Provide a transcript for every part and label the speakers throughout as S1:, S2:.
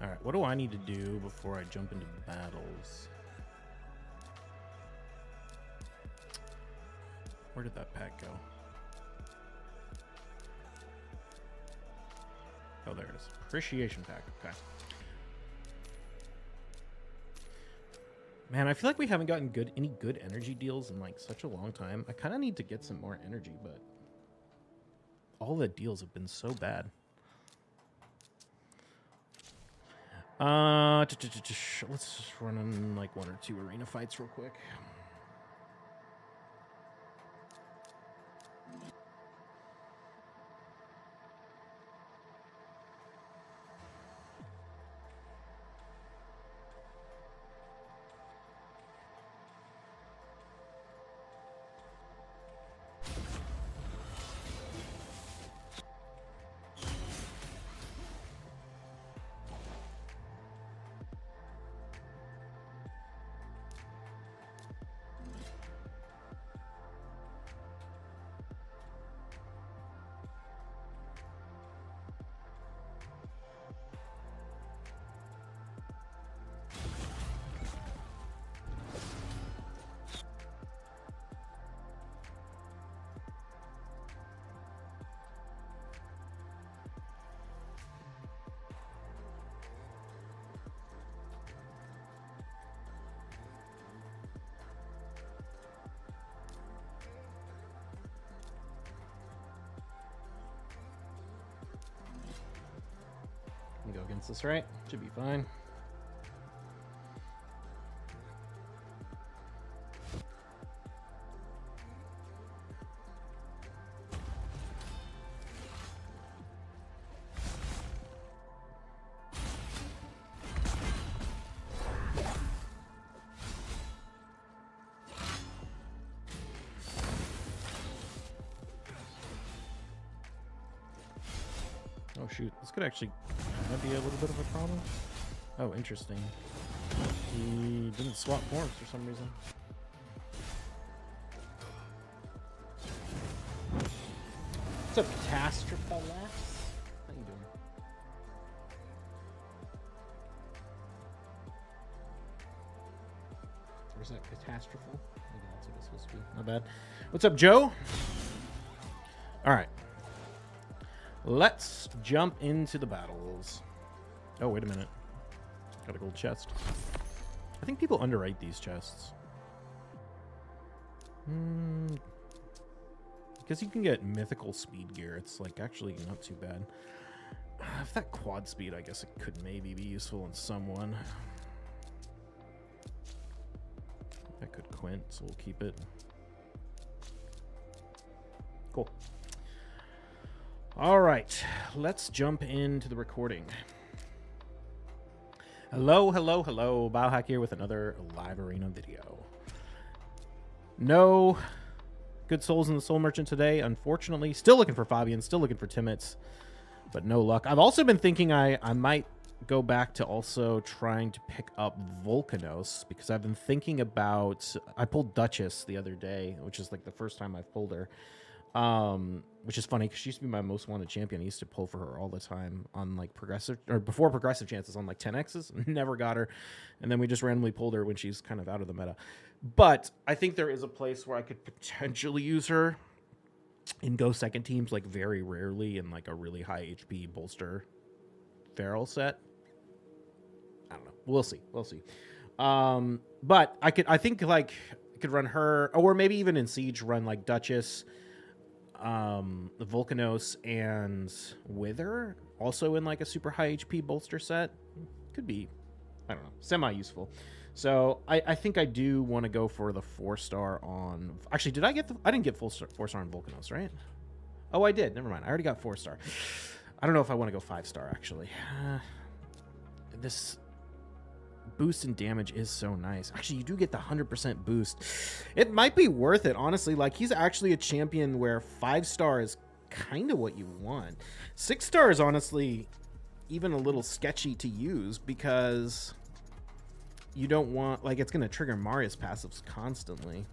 S1: Alright, what do I need to do before I jump into battles? Where did that pack go? Oh, there it is. Appreciation pack. Okay. Man, I feel like we haven't gotten any good energy deals in like such a long time. I kind of need to get some more energy, but all the deals have been so bad. Let's just run in like 1 or 2 arena fights real quick. Go against this, right? Should be fine. Oh shoot, this could actually be a little bit of a problem. Oh, interesting. He didn't swap forms for some reason. What's up, Catastrophe? How you doing? Where's that Catastrophe? Maybe that's what it's supposed to be. Not bad. What's up, Joe? All right. Let's jump into the battles. Oh, wait a minute. Got a gold chest. I think people underrate these chests. Because you can get mythical speed gear. It's like actually not too bad. If that quad speed, I guess it could maybe be useful in someone. That could quint, so we'll keep it. Cool. All right, let's jump into the recording. Hello, hello, hello. Biohack here with another live arena video. No good souls in the Soul Merchant today, unfortunately. Still looking for Fabian, still looking for Timmets, but no luck. I've also been thinking I might go back to also trying to pick up Volcanos, because I've been thinking about... I pulled Duchess the other day, which is like the first time I've pulled her. Which is funny because she used to be my most wanted champion. I used to pull for her all the time on like progressive or before progressive chances on like 10x's. Never got her. And then we just randomly pulled her when she's kind of out of the meta. But I think there is a place where I could potentially use her in go second teams, like very rarely in like a really high HP bolster feral set. I don't know. We'll see. We'll see. But I think like I could run her, or maybe even in Siege run like Duchess, the Volcanos, and Wither, also in like a super high HP bolster set. Could be, I don't know, semi-useful. So I think I do want to go for the 4-star on... Actually, did I get the... I didn't get 4-star on Volcanos, right? Oh, I did. Never mind. I already got 4-star. I don't know if I want to go 5-star, actually. This boost in damage is so nice. Actually, you do get the 100% boost. It might be worth it, honestly. Like, he's actually a champion where 5-star is kind of what you want. 6-star is honestly even a little sketchy to use because you don't want... Like, it's going to trigger Marius passives constantly.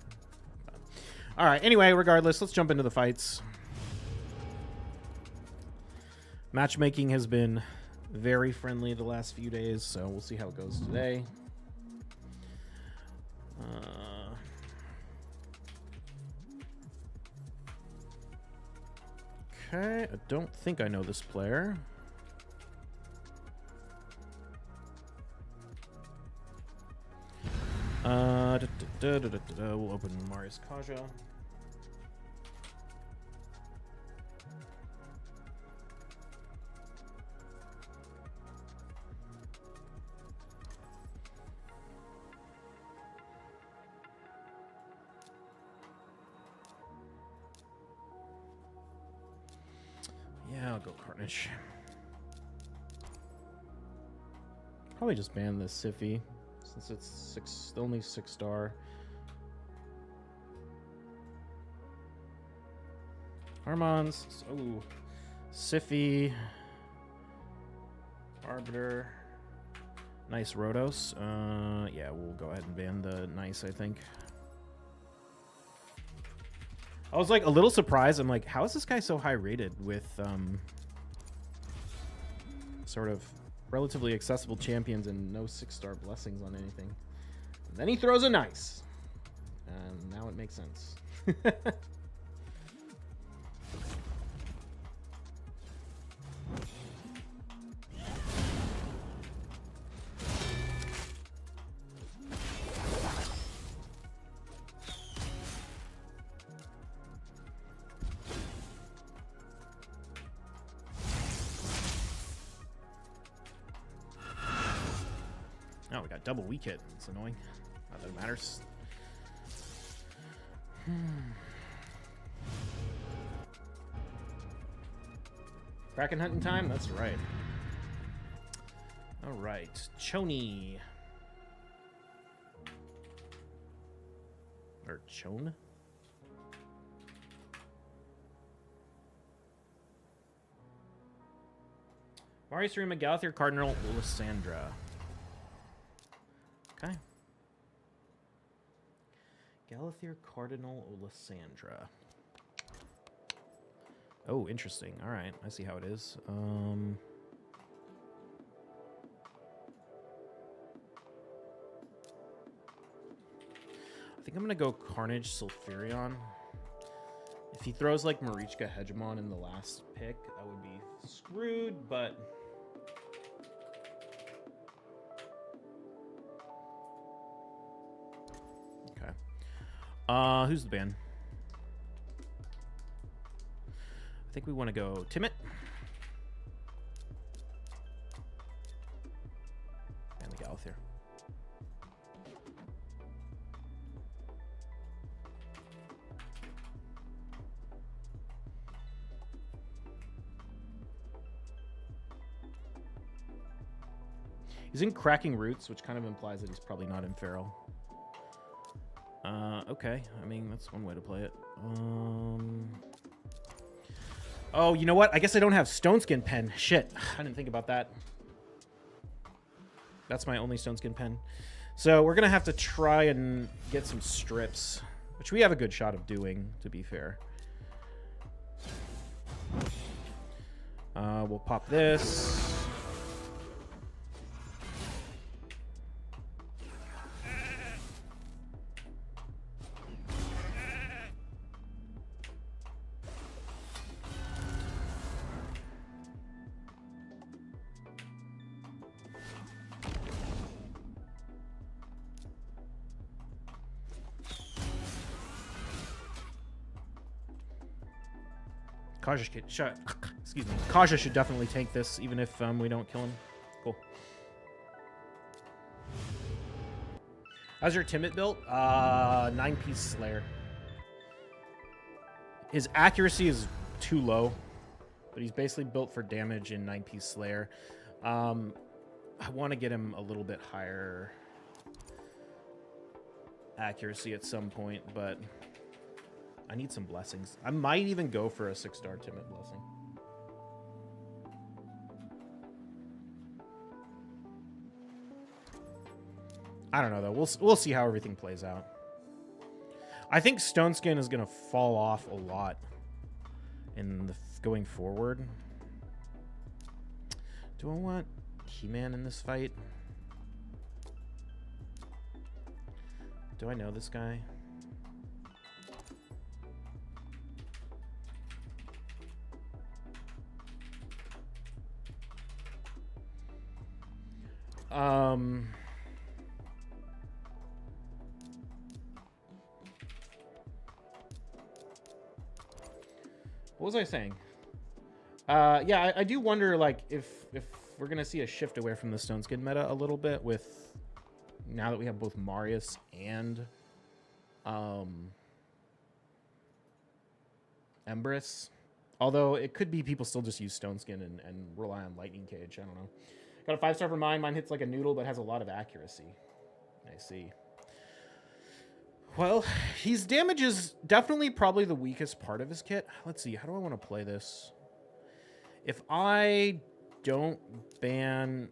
S1: All right. Anyway, regardless, let's jump into the fights. Matchmaking has been very friendly the last few days, so we'll see how it goes today. Okay, I don't think I know this player. We'll open Marius Kaja. Yeah, I'll go Carnage. Probably just ban the Siffy since it's only 6-star. Armons. Oh, Siffy. Arbiter. Nice Rotos. Yeah, we'll go ahead and ban the Nice, I think. I was like a little surprised. I'm like, how is this guy so high rated with sort of relatively accessible champions and no 6-star blessings on anything? And then he throws a Nice. And now it makes sense. Oh, we got double weak hit. It's annoying. Not that it matters. Kraken hunting time? That's right. All right. Choni. Or Chone? Marius Rima, Galathier, Cardinal, Lysandra. Okay. Galathier, Cardinal, Lysandra. Oh, interesting. All right. I see how it is. I think I'm going to go Carnage, Sulfurion. If he throws like Marichka Hegemon in the last pick, I would be screwed, but... Okay. Who's the ban? I think we want to go Timid. And the Galathier. He's in Cracking Roots, which kind of implies that he's probably not in Feral. Okay. I mean, that's one way to play it. Oh, you know what? I guess I don't have Stoneskin Pen. Shit. I didn't think about that. That's my only Stoneskin Pen. So we're going to have to try and get some strips, which we have a good shot of doing, to be fair. We'll pop this. Excuse me. Kaja should definitely tank this, even if we don't kill him. Cool. How's your Timid built? 9-piece Slayer. His accuracy is too low, but he's basically built for damage in 9-piece Slayer. I want to get him a little bit higher accuracy at some point, but I need some blessings. I might even go for a 6-star Timid blessing. I don't know, though. We'll see how everything plays out. I think Stoneskin is going to fall off a lot in the going forward. Do I want He-Man in this fight? Do I know this guy? What was I saying? Yeah, I do wonder, like, if we're gonna see a shift away from the Stone Skin meta a little bit with now that we have both Marius and Empress. Although it could be people still just use Stone Skin and rely on Lightning Cage. I don't know. Got a 5-star for mine. Mine hits like a noodle, but has a lot of accuracy. I see. Well, his damage is definitely probably the weakest part of his kit. Let's see. How do I want to play this? If I don't ban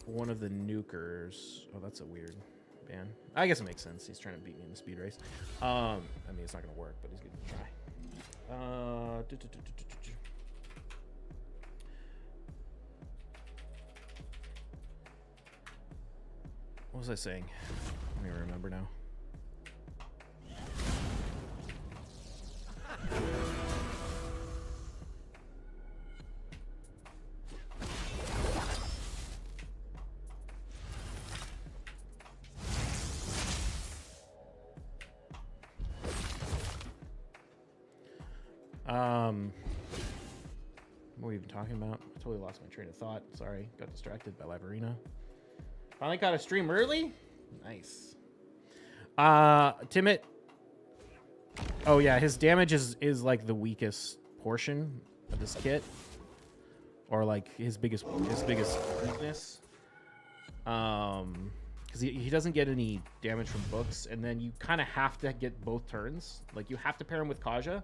S1: one of the nukers... Oh, that's a weird ban. I guess it makes sense. He's trying to beat me in the speed race. I mean, it's not going to work, but he's going to try. What was I saying? Let me remember now. What were we even talking about? I totally lost my train of thought. Sorry, got distracted by Live Arena. Finally caught a stream early. Nice. Timid. Oh yeah, his damage is like the weakest portion of this kit, or like his biggest weakness. Because he doesn't get any damage from books, and then you kind of have to get both turns. Like you have to pair him with Kaja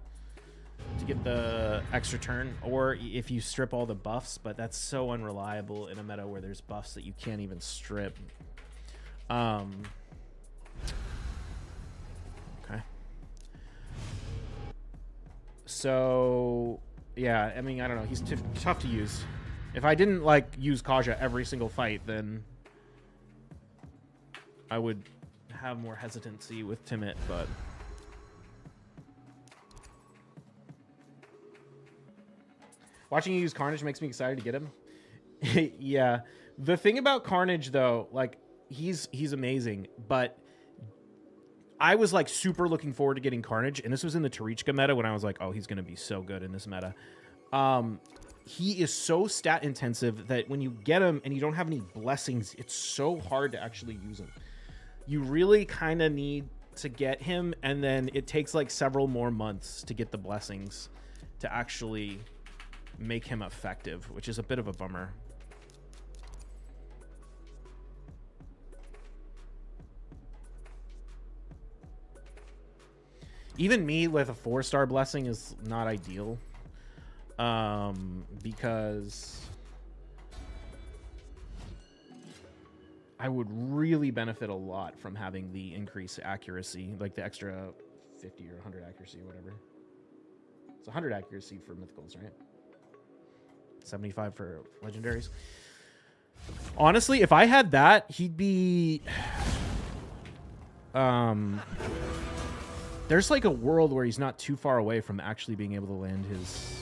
S1: to get the extra turn, or if you strip all the buffs, but that's so unreliable in a meta where there's buffs that you can't even strip. Okay. So, yeah, I mean, I don't know. He's tough to use. If I didn't, like, use Kaja every single fight, then I would have more hesitancy with Timid, but... Watching you use Carnage makes me excited to get him. Yeah. The thing about Carnage, though, like, he's amazing, but I was, like, super looking forward to getting Carnage, and this was in the Tarichka meta when I was like, oh, he's going to be so good in this meta. He is so stat-intensive that when you get him and you don't have any blessings, it's so hard to actually use him. You really kind of need to get him, and then it takes, like, several more months to get the blessings to actually... make him effective, which is a bit of a bummer. Even me with a 4-star blessing is not ideal, because I would really benefit a lot from having the increased accuracy, like the extra 50 or 100 accuracy or whatever. It's 100 accuracy for mythicals, right? 75 for legendaries. Honestly, if I had that, he'd be... There's like a world where he's not too far away from actually being able to land his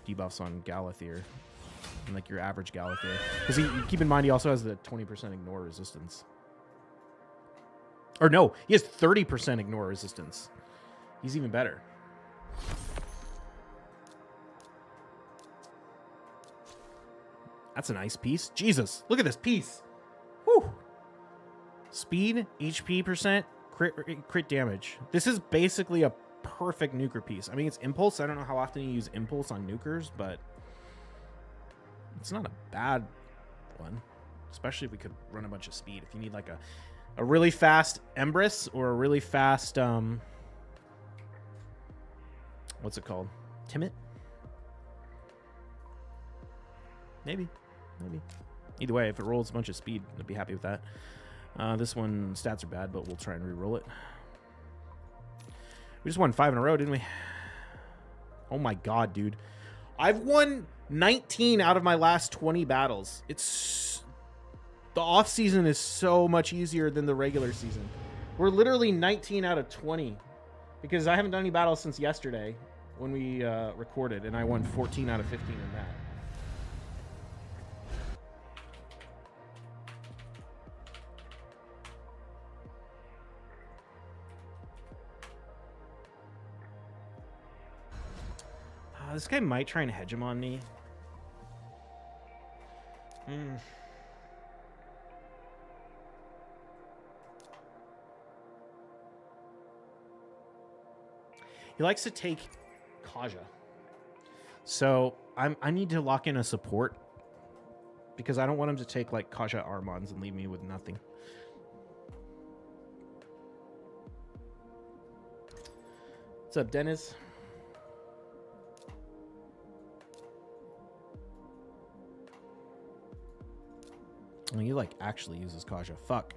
S1: debuffs on Galathier. And like your average Galathier. Because keep in mind, he also has the 20% ignore resistance. Or no, he has 30% ignore resistance. He's even better. That's a nice piece. Jesus, look at this piece. Whew. Speed, HP percent, crit damage. This is basically a perfect nuker piece. I mean, it's impulse. I don't know how often you use impulse on nukers, but it's not a bad one. Especially if we could run a bunch of speed. If you need like a really fast Empress or a really fast what's it called? Timid? Maybe. Either way, if it rolls a bunch of speed, I'd be happy with that. This one, stats are bad, but we'll try and re-roll it. We just won 5 in a row, didn't we? Oh my god, dude. I've won 19 out of my last 20 battles. It's the off season is so much easier than the regular season. We're literally 19 out of 20 because I haven't done any battles since yesterday when we recorded, and I won 14 out of 15 in that. This guy might try and hedge him on me. He likes to take Kaja. So I need to lock in a support because I don't want him to take like Kaja Armans and leave me with nothing. What's up, Dennis? I mean, he like actually uses Kaja. Fuck.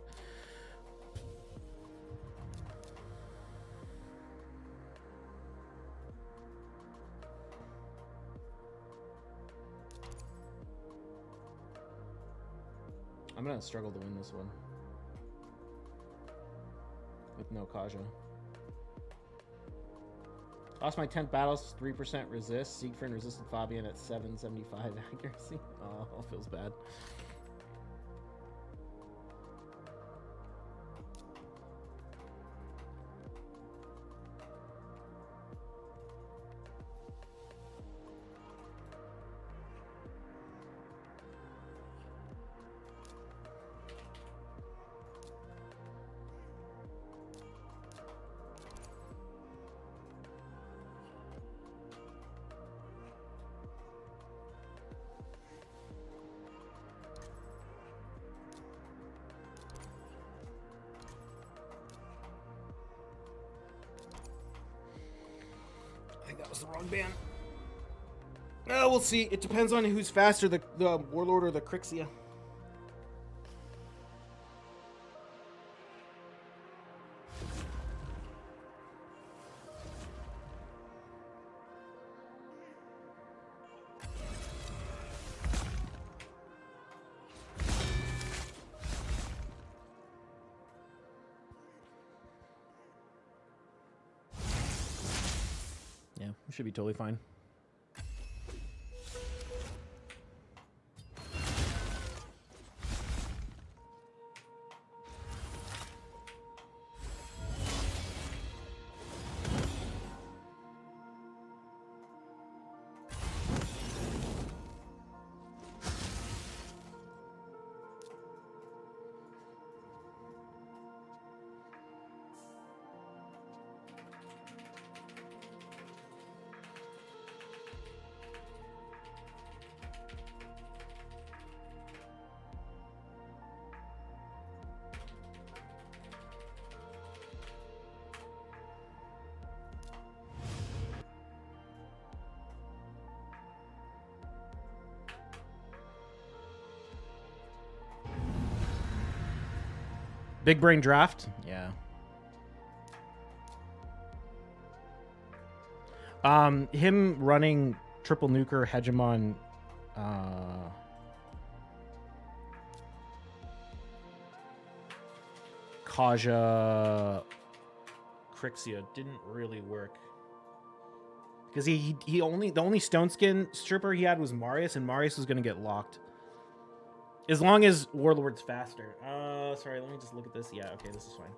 S1: I'm gonna struggle to win this one with no Kaja. Lost my 10th battles, 3% resist. Siegfried resisted Fabian at 775 accuracy. Oh, feels bad. That was the wrong band. Oh, we'll see. It depends on who's faster, the Warlord or the Crixia. Yeah, we should be totally fine. Big brain draft? Yeah. Him running triple nuker hegemon Kaja Crixia didn't really work. Because the only stone skin stripper he had was Marius, and Marius was gonna get locked. As long as Warlord's faster. Sorry, let me just look at this. Yeah, okay, this is fine.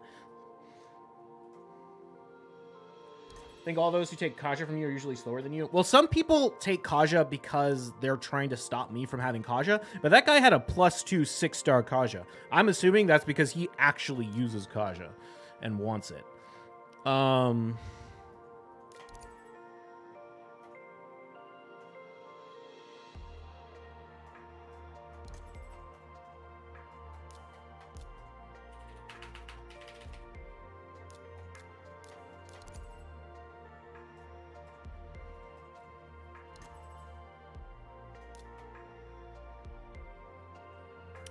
S1: I think all those who take Kaja from you are usually slower than you. Well, some people take Kaja because they're trying to stop me from having Kaja, but that guy had a +2 6-star Kaja. I'm assuming that's because he actually uses Kaja and wants it.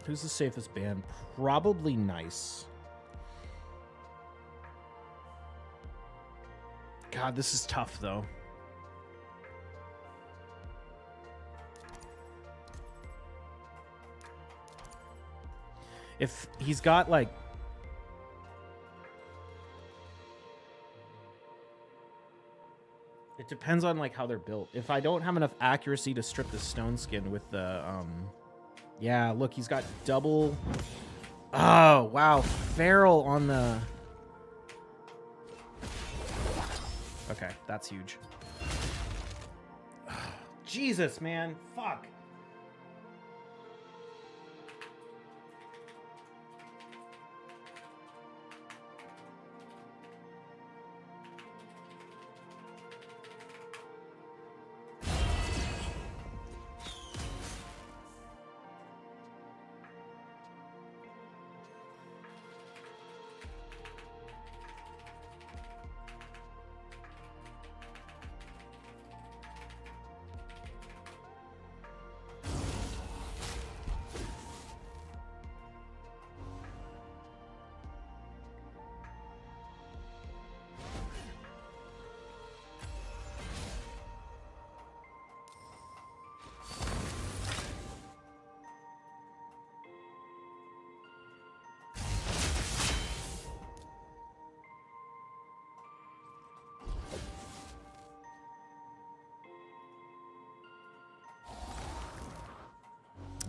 S1: Who's the safest band? Probably Nice. God, this is tough, though. If he's got like... It depends on like how they're built. If I don't have enough accuracy to strip the stone skin with the... Yeah, look, he's got double... Oh, wow. Feral on the... Okay, that's huge. Jesus, man. Fuck.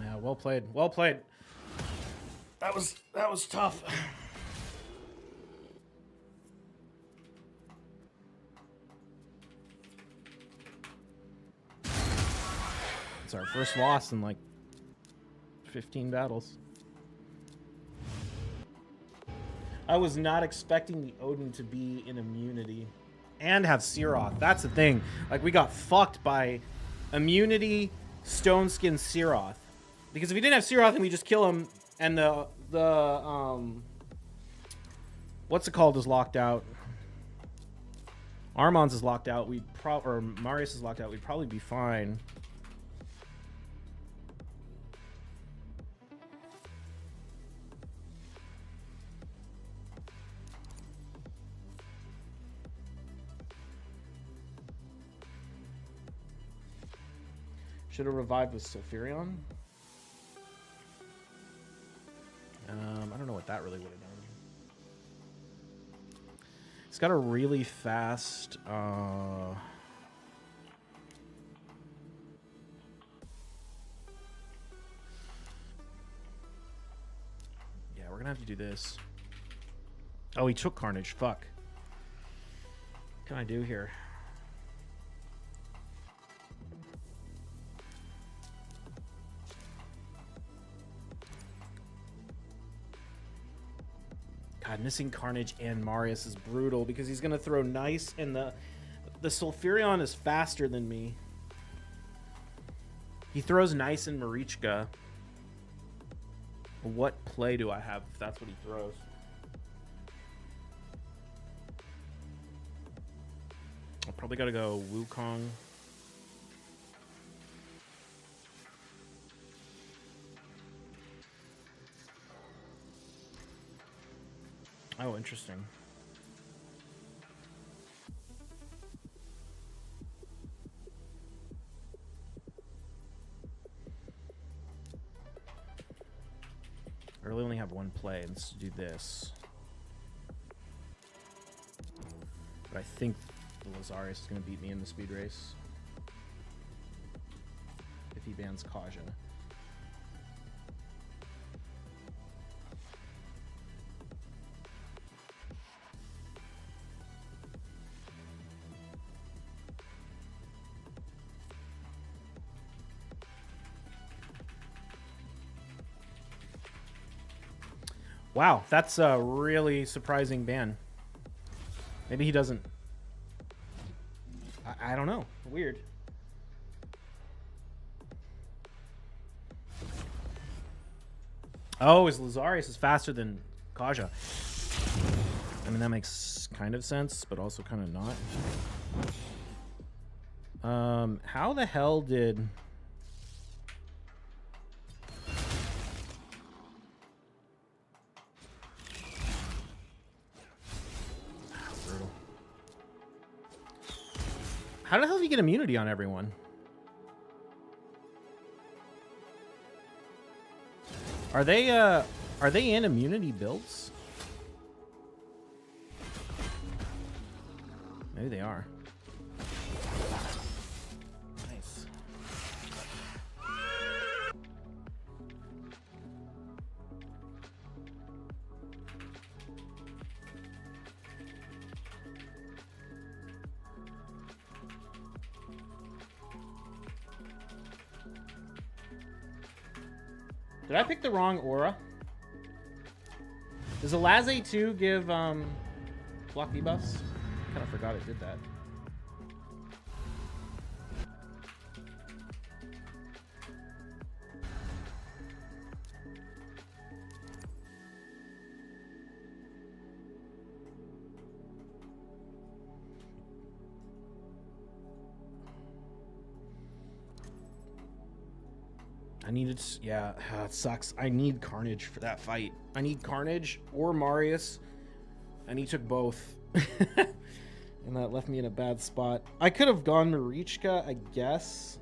S1: Yeah, well played. Well played. That was tough. It's our first loss in like 15 battles. I was not expecting the Odin to be in immunity and have Searoth. That's the thing. Like, we got fucked by immunity, Stone Skin, Searoth. Because if he didn't have Searoth and we just kill him and the what's it called is locked out. Armon's is locked out. Or Marius is locked out. We'd probably be fine. Should have revived with Sulfurion. I don't know what that really would have done. It's got a really fast... Yeah, we're going to have to do this. Oh, he took Carnage. Fuck. What can I do here? God, missing Carnage and Marius is brutal because he's going to throw Nice, and the Sulfurion is faster than me. He throws Nice and Marichka. What play do I have if that's what he throws? I probably got to go Wukong. Oh, interesting. I really only have one play. Let's do this. But I think Lazarius is going to beat me in the speed race. If he bans Kaja. Wow, that's a really surprising ban. Maybe he doesn't... I don't know. Weird. Oh, his Lazarius is faster than Kaja. I mean, that makes kind of sense, but also kind of not. How the hell did... How the hell did he get immunity on everyone? Are they, Are they in immunity builds? Maybe they are. Nice. Did I pick the wrong aura? Does Alaze 2 give block debuffs? Kind of forgot it did that. I needed, yeah, it sucks. I need Carnage for that fight. I need Carnage or Marius, and he took both. And that left me in a bad spot. I could have gone Marichka, I guess.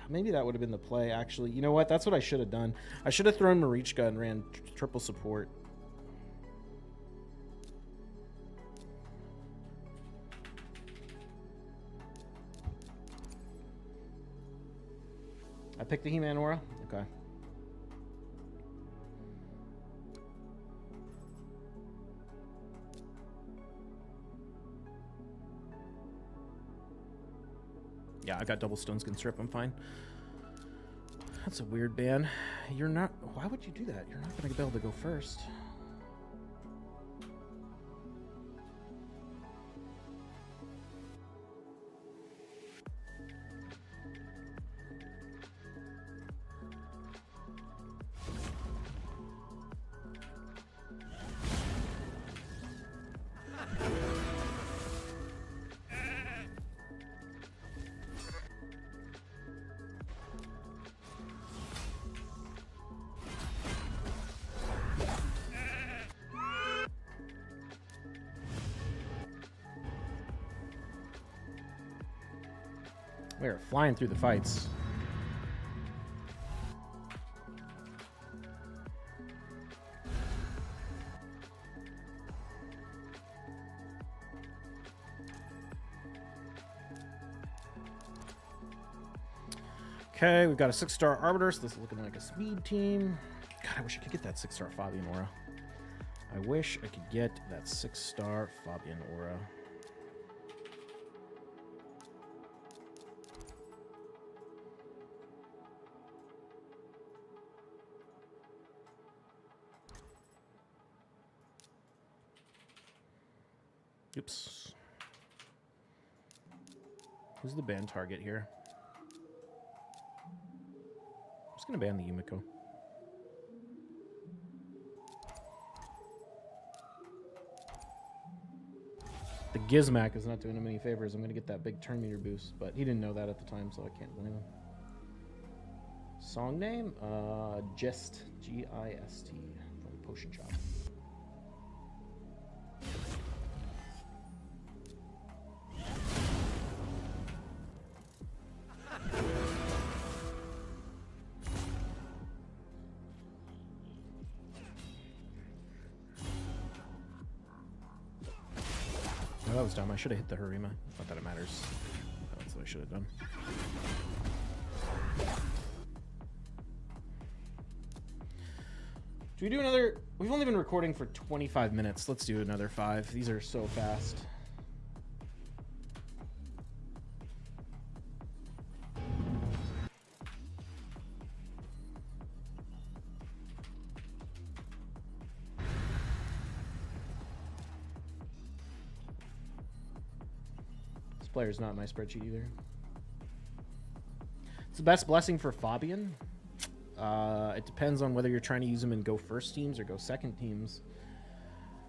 S1: Maybe that would have been the play, actually. You know what? That's what I should have done. I should have thrown Marichka and ran triple support. I picked the He-Man aura? Okay. Yeah, I got double Stone Skin Strip. I'm fine. That's a weird ban. You're not... Why would you do that? You're not going to be able to go first. We're flying through the fights. Okay, we've got a 6-star Arbiter, so this is looking like a speed team. God, I wish I could get that 6-star Fabian aura. I wish I could get that 6-star Fabian aura. Oops. Who's the ban target here? I'm just going to ban the Yumiko. The Gizmac is not doing him any favors. I'm going to get that big turn meter boost, but he didn't know that at the time, so I can't blame him. Song name? Gist. G-I-S-T. From Potion Shop. Oh, that was dumb. I should have hit the Harima. Not that it matters. That's what I should have done. Do we do another? We've only been recording for 25 minutes. Let's do another 5. These are so fast. Player's not in my spreadsheet either. It's the best blessing for Fabian. It depends on whether you're trying to use him in go first teams or go second teams.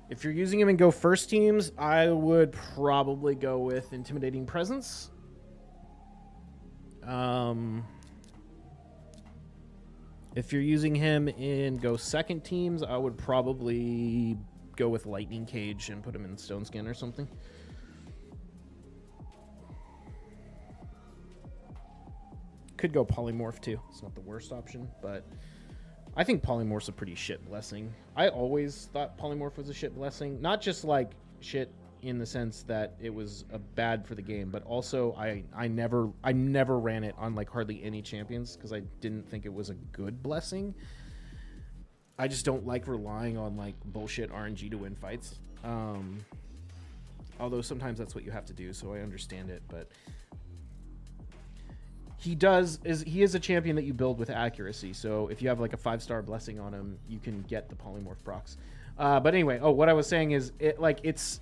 S1: If you're using him in go first teams, I would probably go with Intimidating Presence. If you're using him in go second teams, I would probably go with Lightning Cage and put him in Stone Skin or something. Could go Polymorph too. It's not the worst option, but I think Polymorph's a pretty shit blessing. I always thought Polymorph was a shit blessing. Not just like shit in the sense that it was bad for the game, but also I never ran it on like hardly any champions because I didn't think it was a good blessing. I just don't like relying on like bullshit RNG to win fights. Although sometimes that's what you have to do, so I understand it, but he is a champion that you build with accuracy. So if you have like a 5-star blessing on him, you can get the polymorph procs. But anyway, what I was saying is it's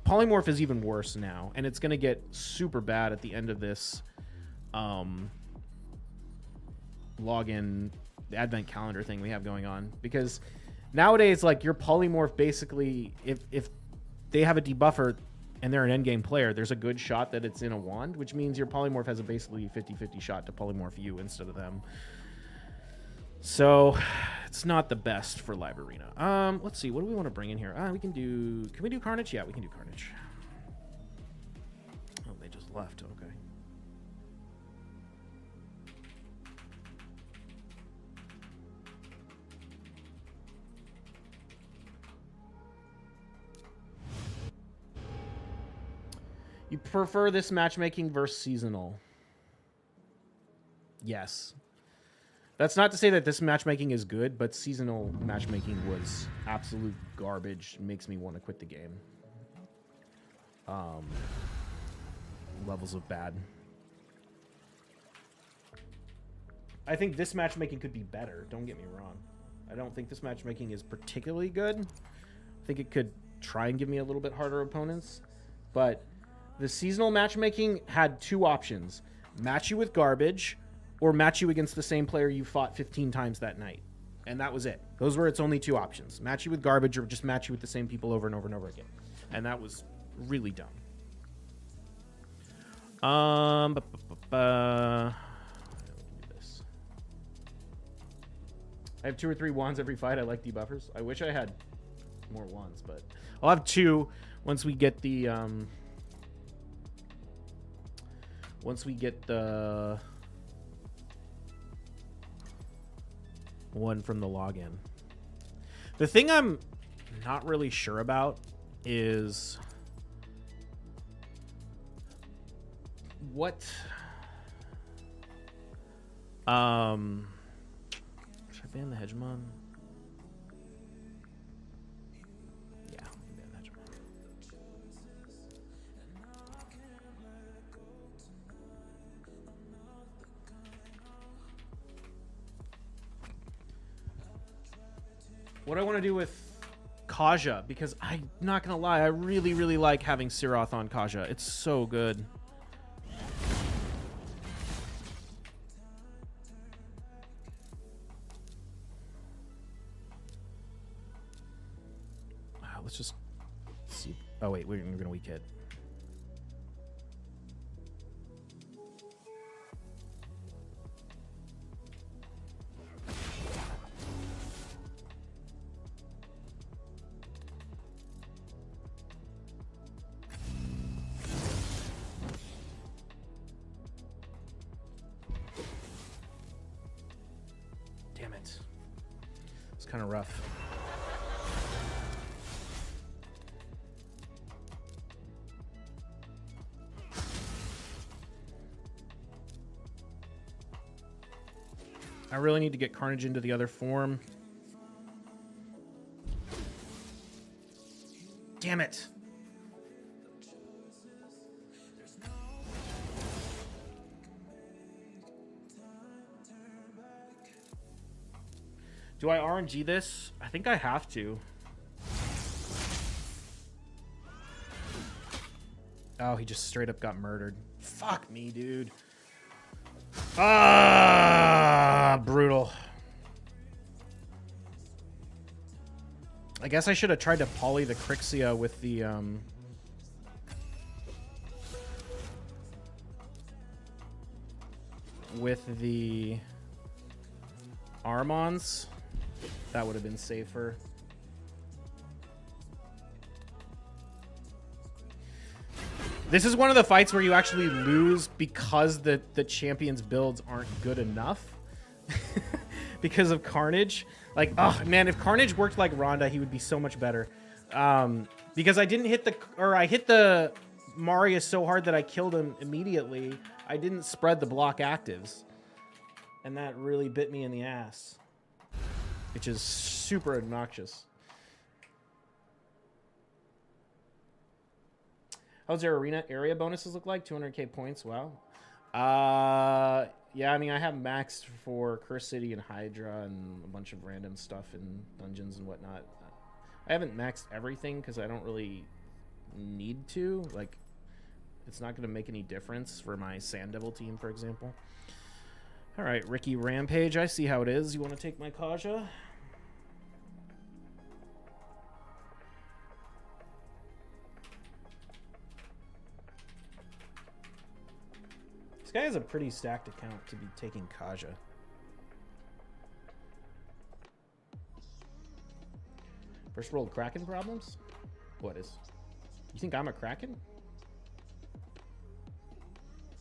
S1: polymorph is even worse now, and it's gonna get super bad at the end of this login advent calendar thing we have going on, because nowadays like your polymorph basically, if they have a debuffer and they're an endgame player, there's a good shot that it's in a wand, which means your polymorph has a basically 50-50 shot to polymorph you instead of them. So it's not the best for live arena. Let's see, what do we want to bring in here? Can we do Carnage? Yeah, we can do Carnage. Oh, they just left. Okay. You prefer this matchmaking versus seasonal? Yes. That's not to say that this matchmaking is good, but seasonal matchmaking was absolute garbage. Makes me want to quit the game. Levels of bad. I think this matchmaking could be better. Don't get me wrong. I don't think this matchmaking is particularly good. I think it could try and give me a little bit harder opponents, but the seasonal matchmaking had two options: match you with garbage or match you against the same player you fought 15 times that night. And that was it. Those were its only two options: match you with garbage or just match you with the same people over and over and over again. And that was really dumb. Let me do this. I have 2 or 3 wands every fight. I like debuffers. I wish I had more wands, but I'll have 2 once we get the one from the login. The thing I'm not really sure about is what should I ban the hegemon? Yeah, ban the hegemon. What I want to do with Kaja, because I'm not gonna lie, I really, really like having Siroth on Kaja. It's so good. Let's just see. Oh wait, we're gonna weak hit. Damn it. It's kind of rough. I really need to get Carnage into the other form. Damn it. Do I RNG this? I think I have to. Oh, he just straight up got murdered. Fuck me, dude. Ah, brutal. I guess I should have tried to poly the Crixia with the Armons. That would have been safer. This is one of the fights where you actually lose because the champion's builds aren't good enough. because of Carnage. Like, oh man, if Carnage worked like Ronda, he would be so much better. Because I hit the Marius so hard that I killed him immediately. I didn't spread the block actives, and that really bit me in the ass, which is super obnoxious. How's their arena area bonuses look like? 200k points. Wow. Yeah, I mean, I have maxed for Curse City and Hydra and a bunch of random stuff in dungeons and whatnot. I haven't maxed everything because I don't really need to. Like, it's not going to make any difference for my Sand Devil team, for example. All right, Ricky Rampage. I see how it is. You want to take my Kaja? This guy has a pretty stacked account to be taking Kaja. First world Kraken problems? What is? You think I'm a Kraken?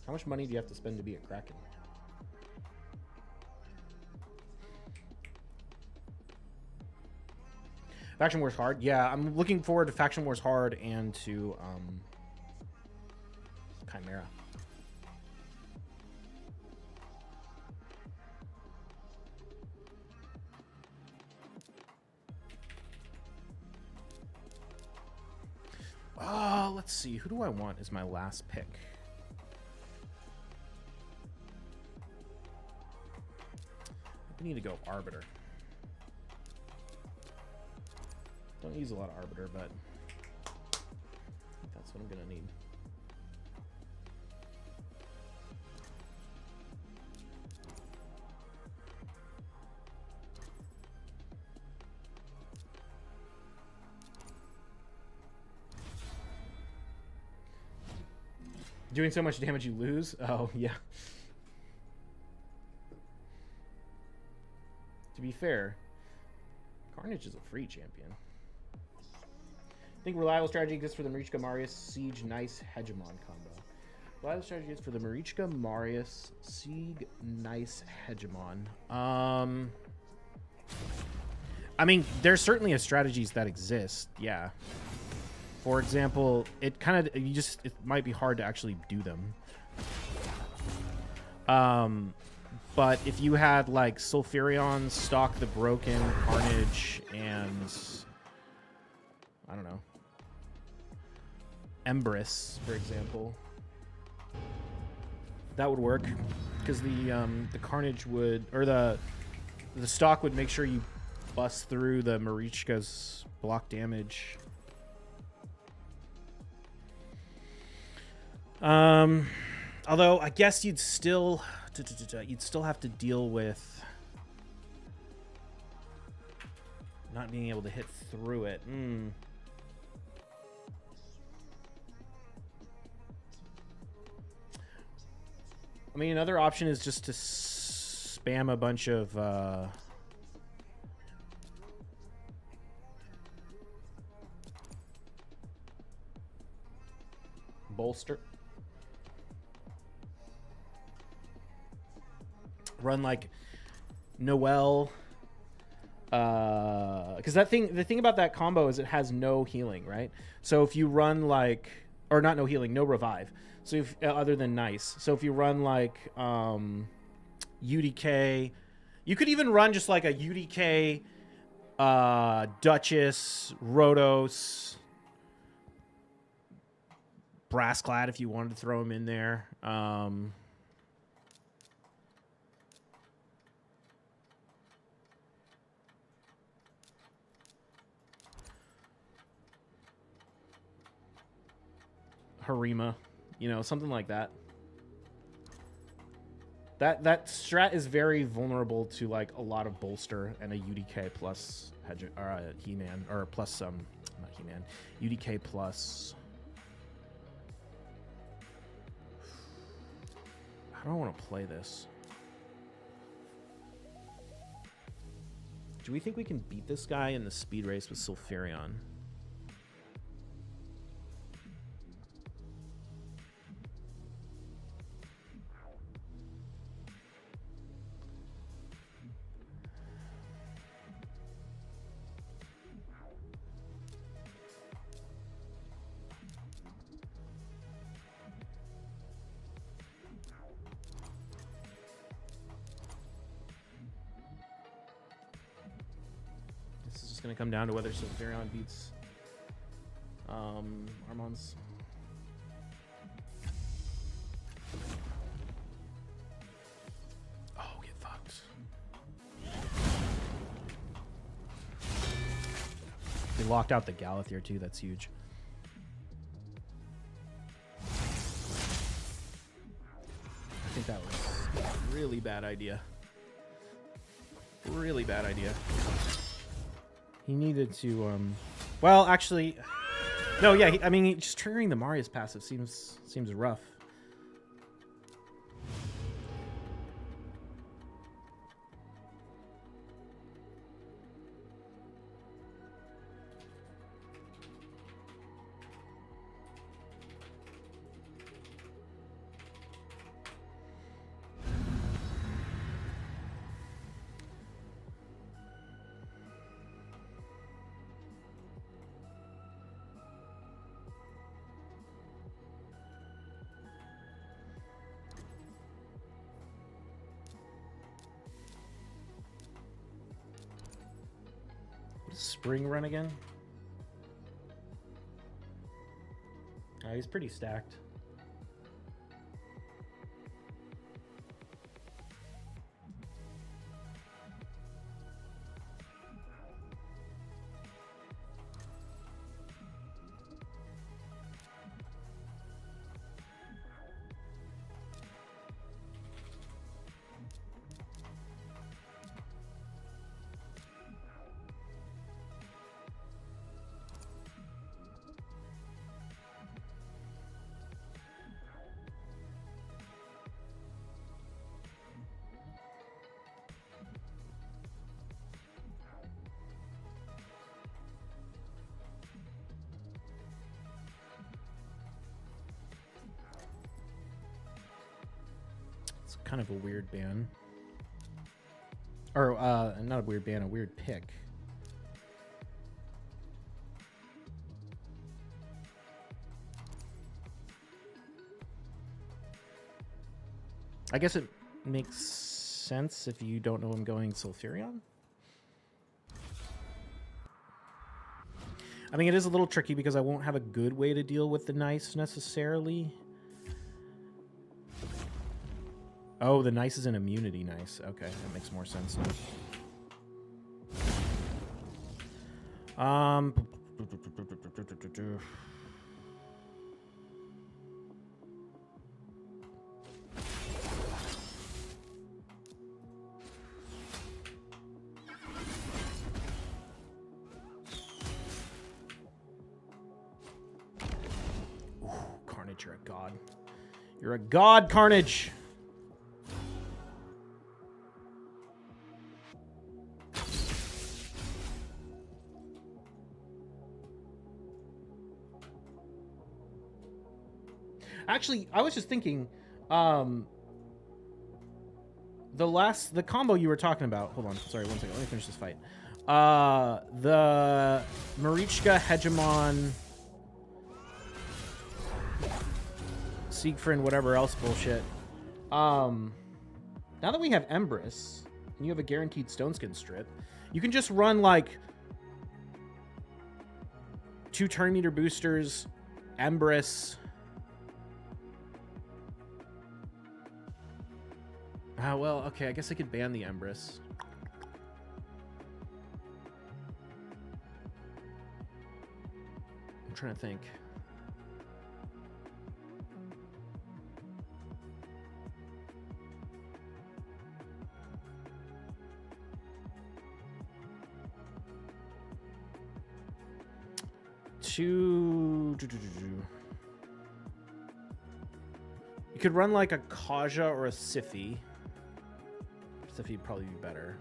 S1: How much money do you have to spend to be a Kraken? Faction Wars Hard? Yeah, I'm looking forward to Faction Wars Hard and to Chimera. Let's see. Who do I want as my last pick? I need to go Arbiter. Don't use a lot of Arbiter, but that's what I'm going to need. Doing so much damage you lose? Oh, yeah. To be fair, Carnage is a free champion. I think reliable strategy exists for the Marichka Marius Siege Nice Hegemon combo. Reliable strategy is for the Marichka Marius Siege Nice Hegemon. I mean, there's certainly strategies that exist, yeah. For example, it might be hard to actually do them. But if you had like Sulfurion, Stalk the Broken, Carnage, and I don't know, Empress, for example, that would work because the Carnage would, or the Stalk would make sure you bust through the Marichka's block damage. Although I guess you'd still have to deal with not being able to hit through it. I mean, another option is just to spam a bunch of bolster. Run like Noelle, because the thing about that combo is it has no healing, right? So if you run like, or not no healing, no revive. So if, other than nice. So if you run like UDK, you could even run just like a UDK, Duchess, Rhodos, Brassclad if you wanted to throw him in there. Harima, you know, something like that. That strat is very vulnerable to like a lot of bolster and a UDK plus He-Man, or plus not He-Man, UDK plus. How do I want to play this? Do we think we can beat this guy in the speed race with Sulfurion? just going to come down to whether Sulfurion beats Armon's. Oh, get fucked. They locked out the Galathier too. That's huge. I think that was a really bad idea. Really bad idea. He needed to, well, actually, no, yeah, I mean, just triggering the Marius passive seems rough. Spring run again? He's pretty stacked. Kind of a weird ban. Or, not a weird ban, a weird pick. I guess it makes sense if you don't know I'm going Sulfurion. I mean, it is a little tricky because I won't have a good way to deal with the Nice necessarily. Oh, the Nice is an immunity Nice. Okay, that makes more sense now. Ooh, Carnage, you're a god. You're a god, Carnage! Actually, I was just thinking, the combo you were talking about. Hold on, sorry, one second. Let me finish this fight. The Marichka, Hegemon, Siegfried, whatever else bullshit. Now that we have Empress, and you have a guaranteed Stoneskin strip, you can just run like 2 turn meter boosters, Empress. Well, okay, I guess I could ban the Empress. I'm trying to think. You could run like a Kaja or a Siphi. Siphi would probably be better.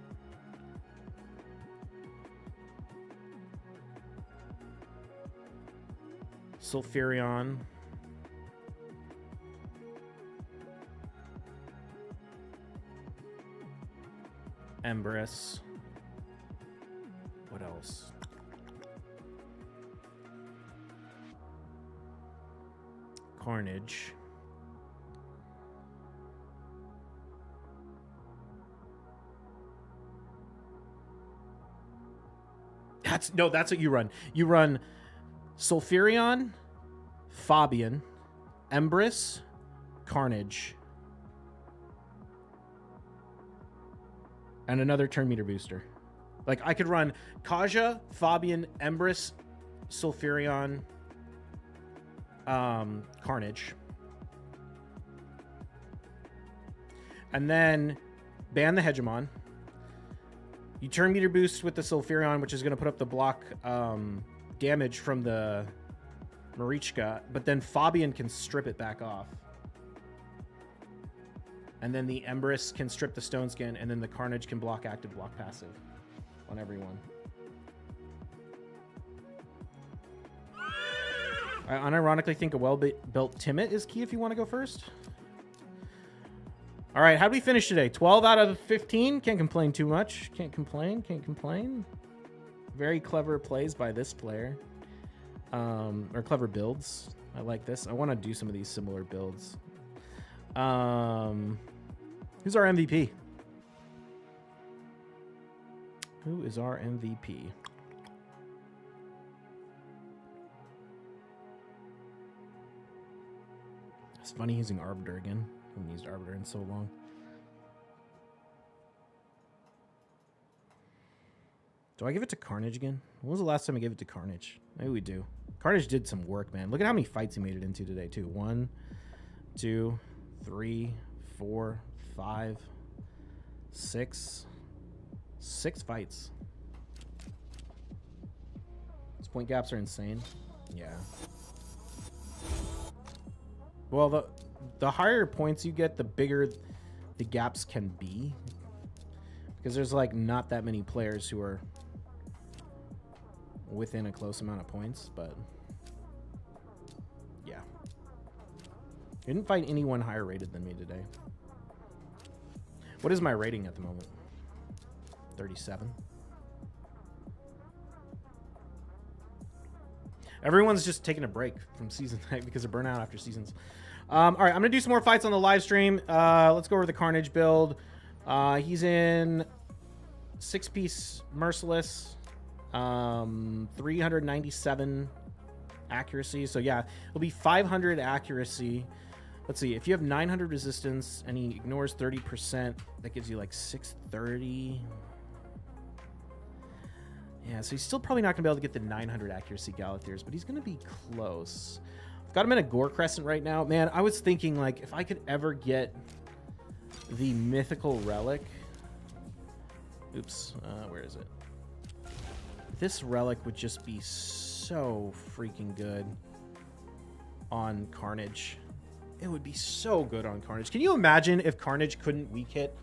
S1: Sulfurion. Empress. What else? Carnage. That's what you run. You run Sulfurion, Fabian, Embrys, Carnage, and another turn meter booster. Like, I could run Kaja, Fabian, Embrys, Sulfurion, Carnage. And then ban the Hegemon. You turn meter boost with the Sulfurion, which is going to put up the block damage from the Marichka, but then Fabian can strip it back off. And then the Embrys can strip the Stone Skin, and then the Carnage can block active, block passive on everyone. I unironically think a well-built Timid is key if you want to go first. All right, how do we finish today? 12 out of 15. Can't complain too much. Can't complain. Very clever plays by this player. Or clever builds. I like this. I want to do some of these similar builds. Who's our MVP? Who is our MVP? It's funny using Arbiter again. I haven't used Arbiter in so long. Do I give it to Carnage again? When was the last time I gave it to Carnage? Maybe we do. Carnage did some work, man. Look at how many fights he made it into today, too. 1, 2, 3, 4, 5, 6. 6 fights. His point gaps are insane. Yeah. Well, the higher points you get, the bigger the gaps can be. Because there's, like, not that many players who are within a close amount of points, but yeah. Didn't fight anyone higher rated than me today. What is my rating at the moment? 37. Everyone's just taking a break from season because of burnout after seasons. All right, I'm gonna do some more fights on the live stream. Let's go over the Carnage build. He's in 6-piece Merciless, 397 accuracy. So yeah, it'll be 500 accuracy. Let's see, if you have 900 resistance and he ignores 30%, that gives you like 630. Yeah, so he's still probably not gonna be able to get the 900 accuracy Galatheers, but he's gonna be close. I've got him in a Gore Crescent right now. Man, I was thinking, like, if I could ever get the mythical relic. Oops, where is it? This relic would just be so freaking good on Carnage. It would be so good on Carnage. Can you imagine if Carnage couldn't weak hit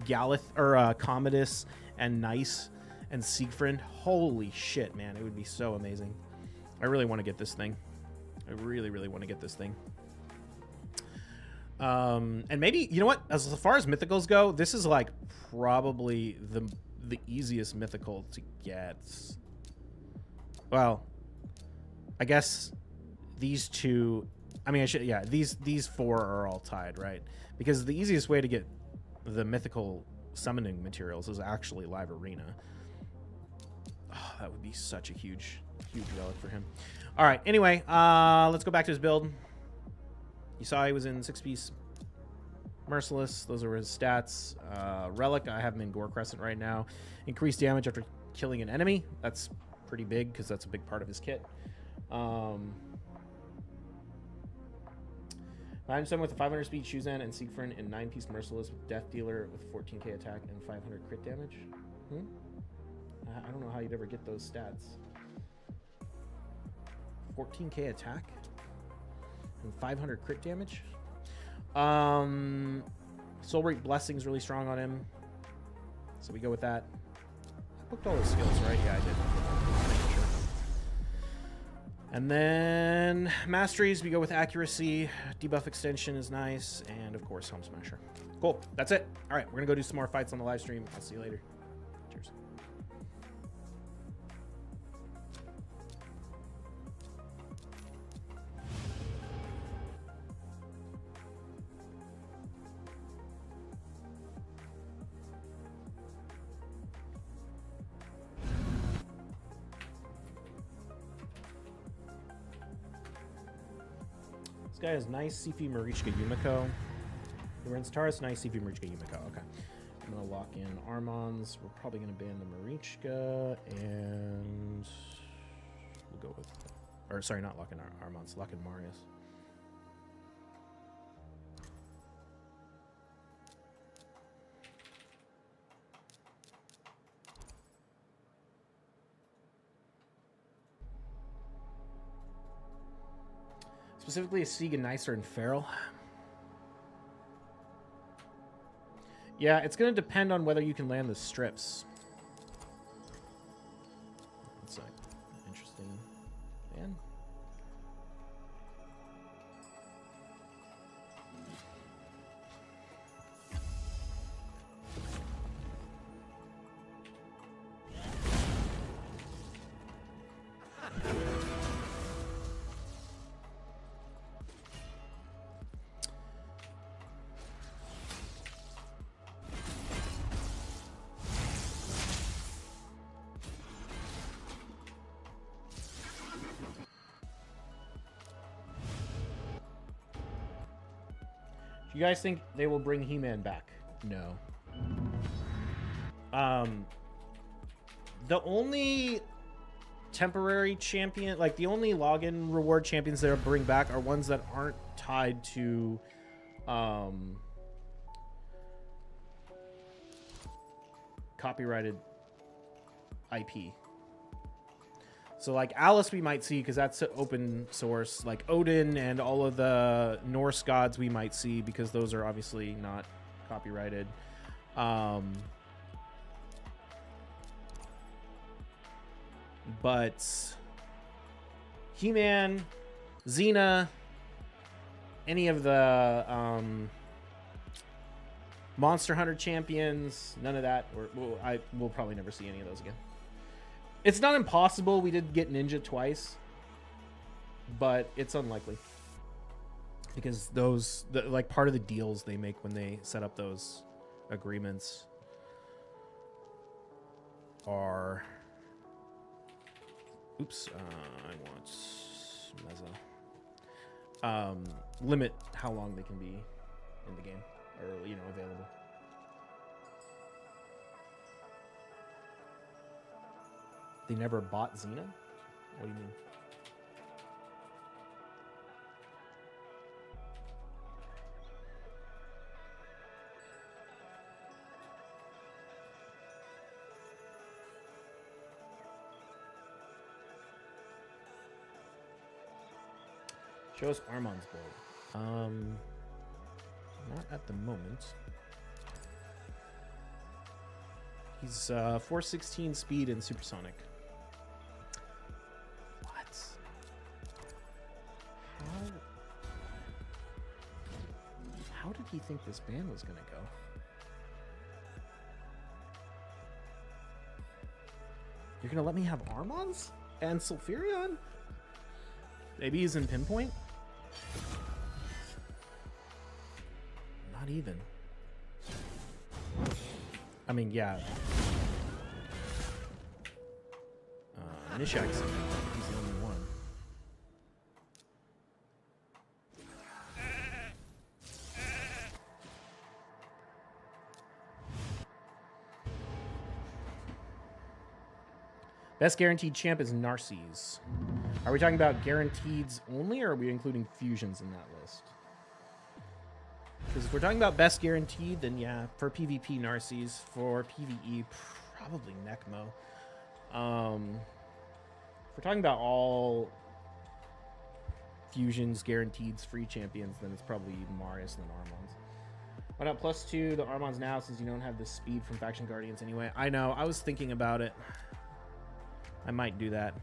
S1: Commodus and Nice and Siegfried? Holy shit, man. It would be so amazing. I really want to get this thing. I really, really want to get this thing. And maybe, you know what? As far as mythicals go, this is like probably the easiest mythical to get. Well, I guess these two, I mean, these 4 are all tied, right? Because the easiest way to get the mythical summoning materials is actually live arena. Oh, that would be such a huge relic for him. All right, anyway, let's go back to his build. You saw he was in 6-piece Merciless. Those are his stats. Relic, I have him in Gore Crescent right now. Increased damage after killing an enemy. That's pretty big because that's a big part of his kit. 9-7 with a 500 speed Shuzan and Siegfried in 9-piece Merciless with Death Dealer with 14k attack and 500 crit damage. I don't know how you'd ever get those stats. 14k attack and 500 crit damage. Soul Reap Blessing's really strong on him, so we go with that. I booked all his skills, right? Yeah, I did. Sure. And then masteries, we go with accuracy. Debuff extension is nice, and of course Helm Smasher. Cool, that's it. All right, we're gonna go do some more fights on the live stream. I'll see you later. Cheers. This guy has nice Sifu Marichka Yumiko. He runs Taurus, nice Sifu Marichka Yumiko. Okay. I'm going to lock in Armons. We're probably going to ban the Marichka, and we'll go with... Or, sorry, not lock in Armons. Lock in Marius. Specifically, a Sieg, Nicer, and Feral. Yeah, it's going to depend on whether you can land the strips. That's interesting. Man. You guys think they will bring He-Man back? No. The only temporary champion, like the only login reward champions they'll bring back are ones that aren't tied to copyrighted IP. So like Alice we might see because that's open source. Like Odin and all of the Norse gods we might see because those are obviously not copyrighted. But He-Man, Xena, any of the Monster Hunter champions, none of that. We'll probably never see any of those again. It's not impossible. We did get Ninja twice, but it's unlikely because those, like part of the deals they make when they set up those agreements are. Oops, I want Meza. Limit how long they can be in the game or available. They never bought Xena? What do you mean? Show us Armon's build. Not at the moment. He's 416 speed and supersonic. How did he think this ban was gonna go? You're gonna let me have Armons and Sulfurion? Maybe he's in pinpoint? Not even. I mean, yeah. Nishak's he's the only one. Best guaranteed champ is Narses. Are we talking about guaranteeds only, or are we including fusions in that list? Because if we're talking about best guaranteed, then yeah, for PvP Narses, for PvE probably Necmo. If we're talking about all fusions, guaranteed, free champions, then it's probably Marius and then Armons. Why not +2 the Armons now since you don't have the speed from Faction Guardians anyway? I know, I was thinking about it. I might do that.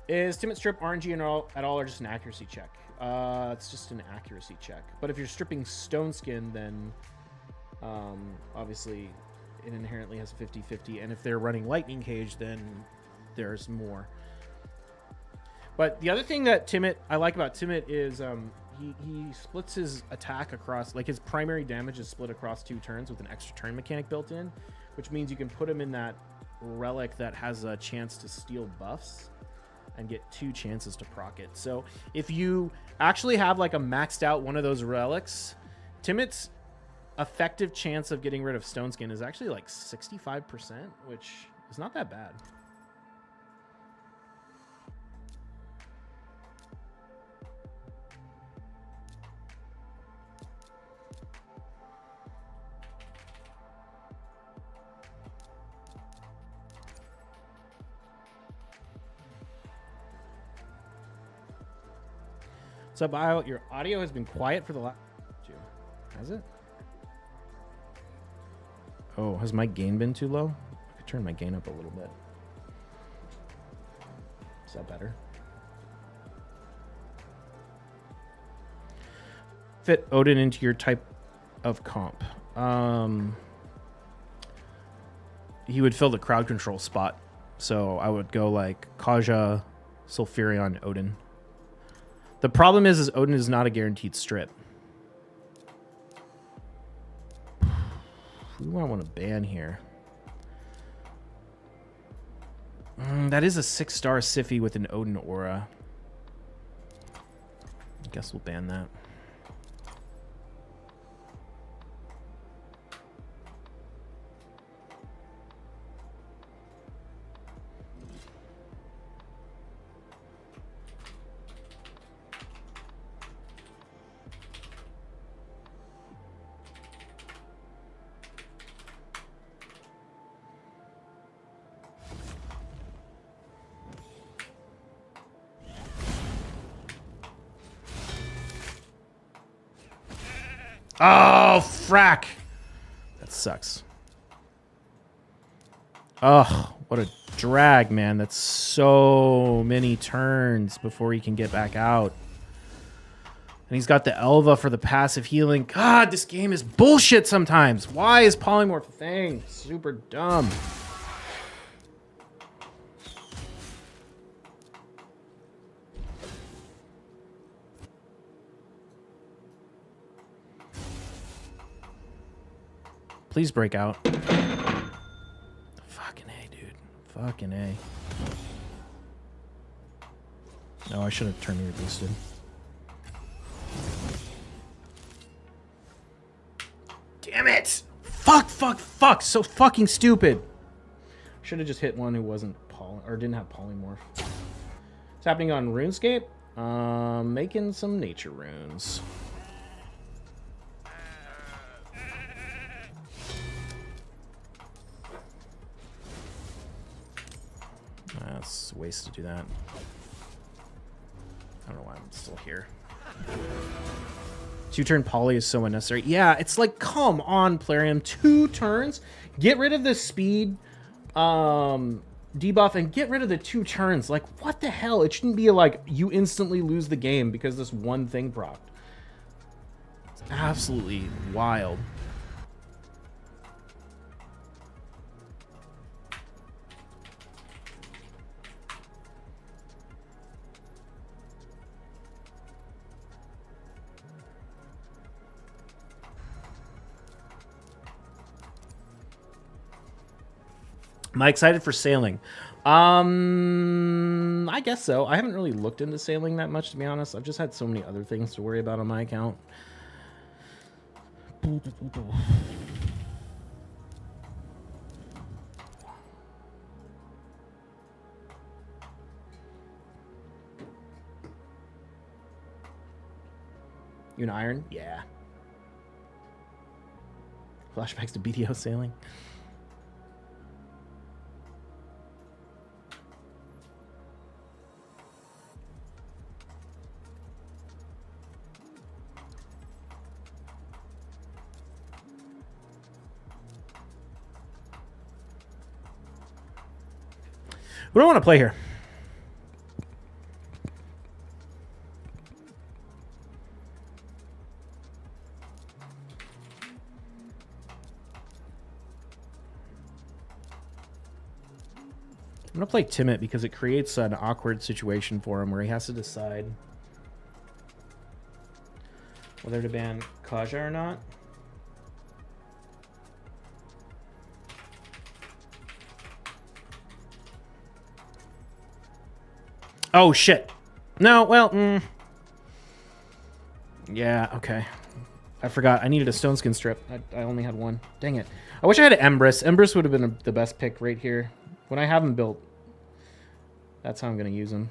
S1: Is Timid Strip RNG at all or just an accuracy check? It's just an accuracy check. But if you're stripping Stone Skin, then obviously it inherently has 50-50. And if they're running Lightning Cage, then there's more. But the other thing that I like about Timid is he splits his attack across, like his primary damage is split across 2 turns with an extra turn mechanic built in, which means you can put him in that relic that has a chance to steal buffs and get 2 chances to proc it. So if you actually have like a maxed out one of those relics, Timot's effective chance of getting rid of Stone Skin is actually like 65%, which is not that bad. What's up, Bio? Your audio has been quiet for the last... Has it? Oh, has my gain been too low? I could turn my gain up a little bit. Is that better? Fit Odin into your type of comp. He would fill the crowd control spot. So I would go like Kaja, Sulfurion, Odin. The problem is Odin is not a guaranteed strip. Who do I want to ban here? That is a 6-star Siphi with an Odin aura. I guess we'll ban that. Oh, frack. That sucks. Oh, what a drag, man. That's so many turns before he can get back out. And he's got the Elva for the passive healing. God, this game is bullshit sometimes. Why is Polymorph a thing? Super dumb. Please break out. Fucking A, dude. Fucking A. No, I should have turned me boosted. Damn it! Fuck, fuck, fuck! So fucking stupid. Should have just hit one who wasn't or didn't have polymorph. What's happening on RuneScape? Making some nature runes. That's a waste to do that. I don't know why I'm still here. 2-turn poly is so unnecessary. Yeah, it's like, come on, Plarium. 2 turns? Get rid of the speed debuff and get rid of the 2 turns. Like, what the hell? It shouldn't be like you instantly lose the game because this one thing procced. It's absolutely wild. Am I excited for sailing? I guess so. I haven't really looked into sailing that much, to be honest. I've just had so many other things to worry about on my account. You an iron? Yeah. Flashbacks to BDO sailing. What do I want to play here? I'm going to play Timid because it creates an awkward situation for him where he has to decide. whether to ban Kaja or not. Oh, shit. No, well, yeah, okay. I forgot. I needed a stone skin strip. I only had one. Dang it. I wish I had an Empress. Empress would have been the best pick right here. When I have him built, that's how I'm going to use him.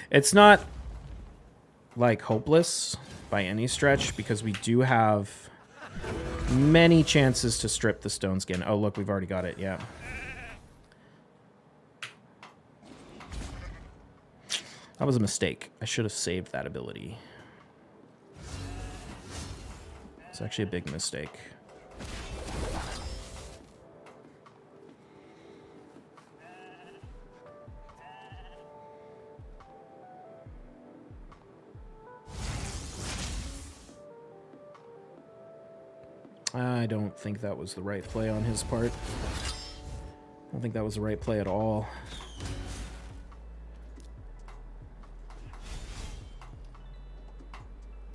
S1: It's not, like, hopeless by any stretch, because we do have many chances to strip the stone skin. Oh, look, we've already got it. Yeah. That was a mistake. I should have saved that ability. It's actually a big mistake. I don't think that was the right play on his part. I don't think that was the right play at all.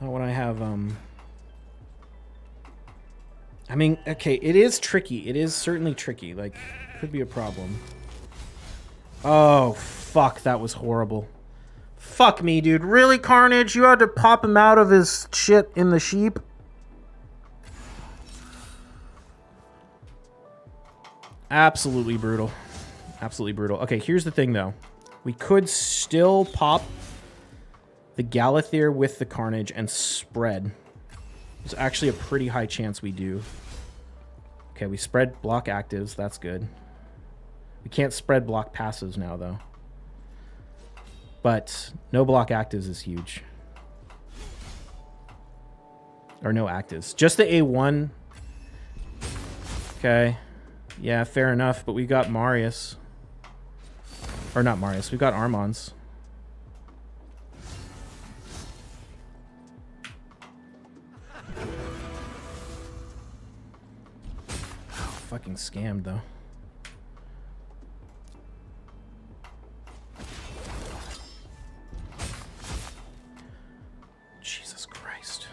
S1: Not when I have, I mean, okay, it is tricky. It is certainly tricky. Like, could be a problem. Oh, fuck, that was horrible. Fuck me, dude. Really, Carnage? You had to pop him out of his shit in the sheep? Absolutely brutal. Absolutely brutal. Okay, here's the thing, though. We could still pop the Galathyr with the Carnage and spread. There's actually a pretty high chance we do. Okay, we spread block actives. That's good. We can't spread block passives now, though. But no block actives is huge. Or no actives. Just the A1. Okay. Yeah, fair enough. But we got Marius. Or not Marius. We got Armons. Fucking scammed, though. Jesus Christ.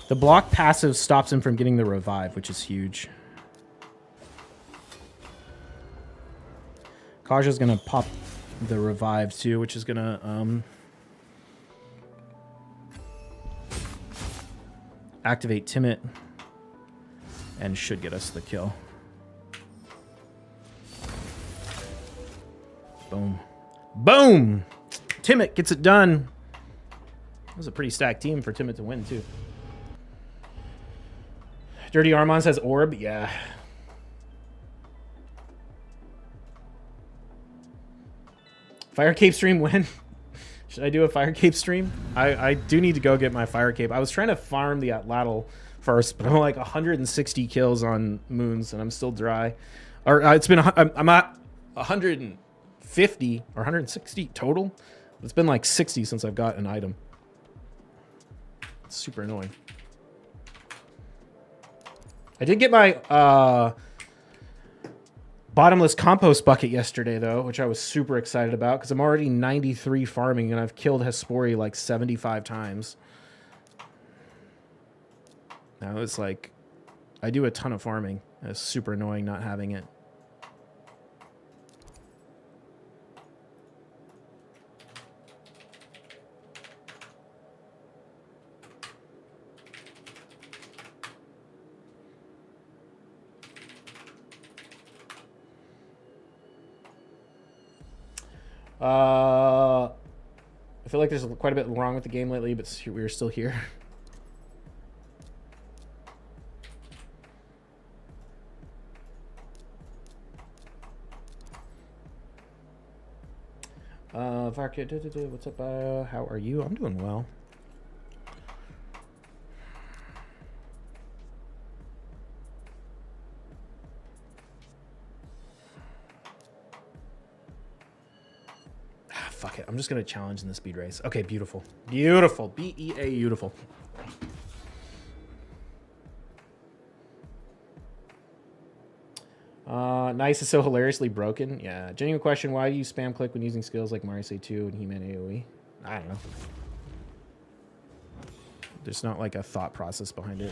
S1: The block passive stops him from getting the revive, which is huge. Kaja's gonna pop the revive too, which is gonna activate Timid and should get us the kill. Boom. Boom! Timid gets it done. That was a pretty stacked team for Timid to win too. Dirty Armon says Orb, yeah. Fire Cape stream win. Should I do a Fire Cape stream? I do need to go get my Fire Cape. I was trying to farm the Atlatl first, but I'm like 160 kills on Moons, and I'm still dry. Or it's been I'm at 150 or 160 total. It's been like 60 since I've got an item. It's super annoying. I did get my bottomless compost bucket yesterday, though, which I was super excited about because I'm already 93 farming and I've killed Hespori like 75 times. Now it's like I do a ton of farming. It's super annoying not having it. I feel like there's quite a bit wrong with the game lately, but we're still here. What's up? How are you? I'm doing well. fuck it. I'm just going to challenge in the speed race. Okay, beautiful. Beautiful. B-E-A, beautiful. Nice is so hilariously broken. Yeah. Genuine question, why do you spam click when using skills like Mario Say 2 and He-Man AoE? I don't know. There's not like a thought process behind it.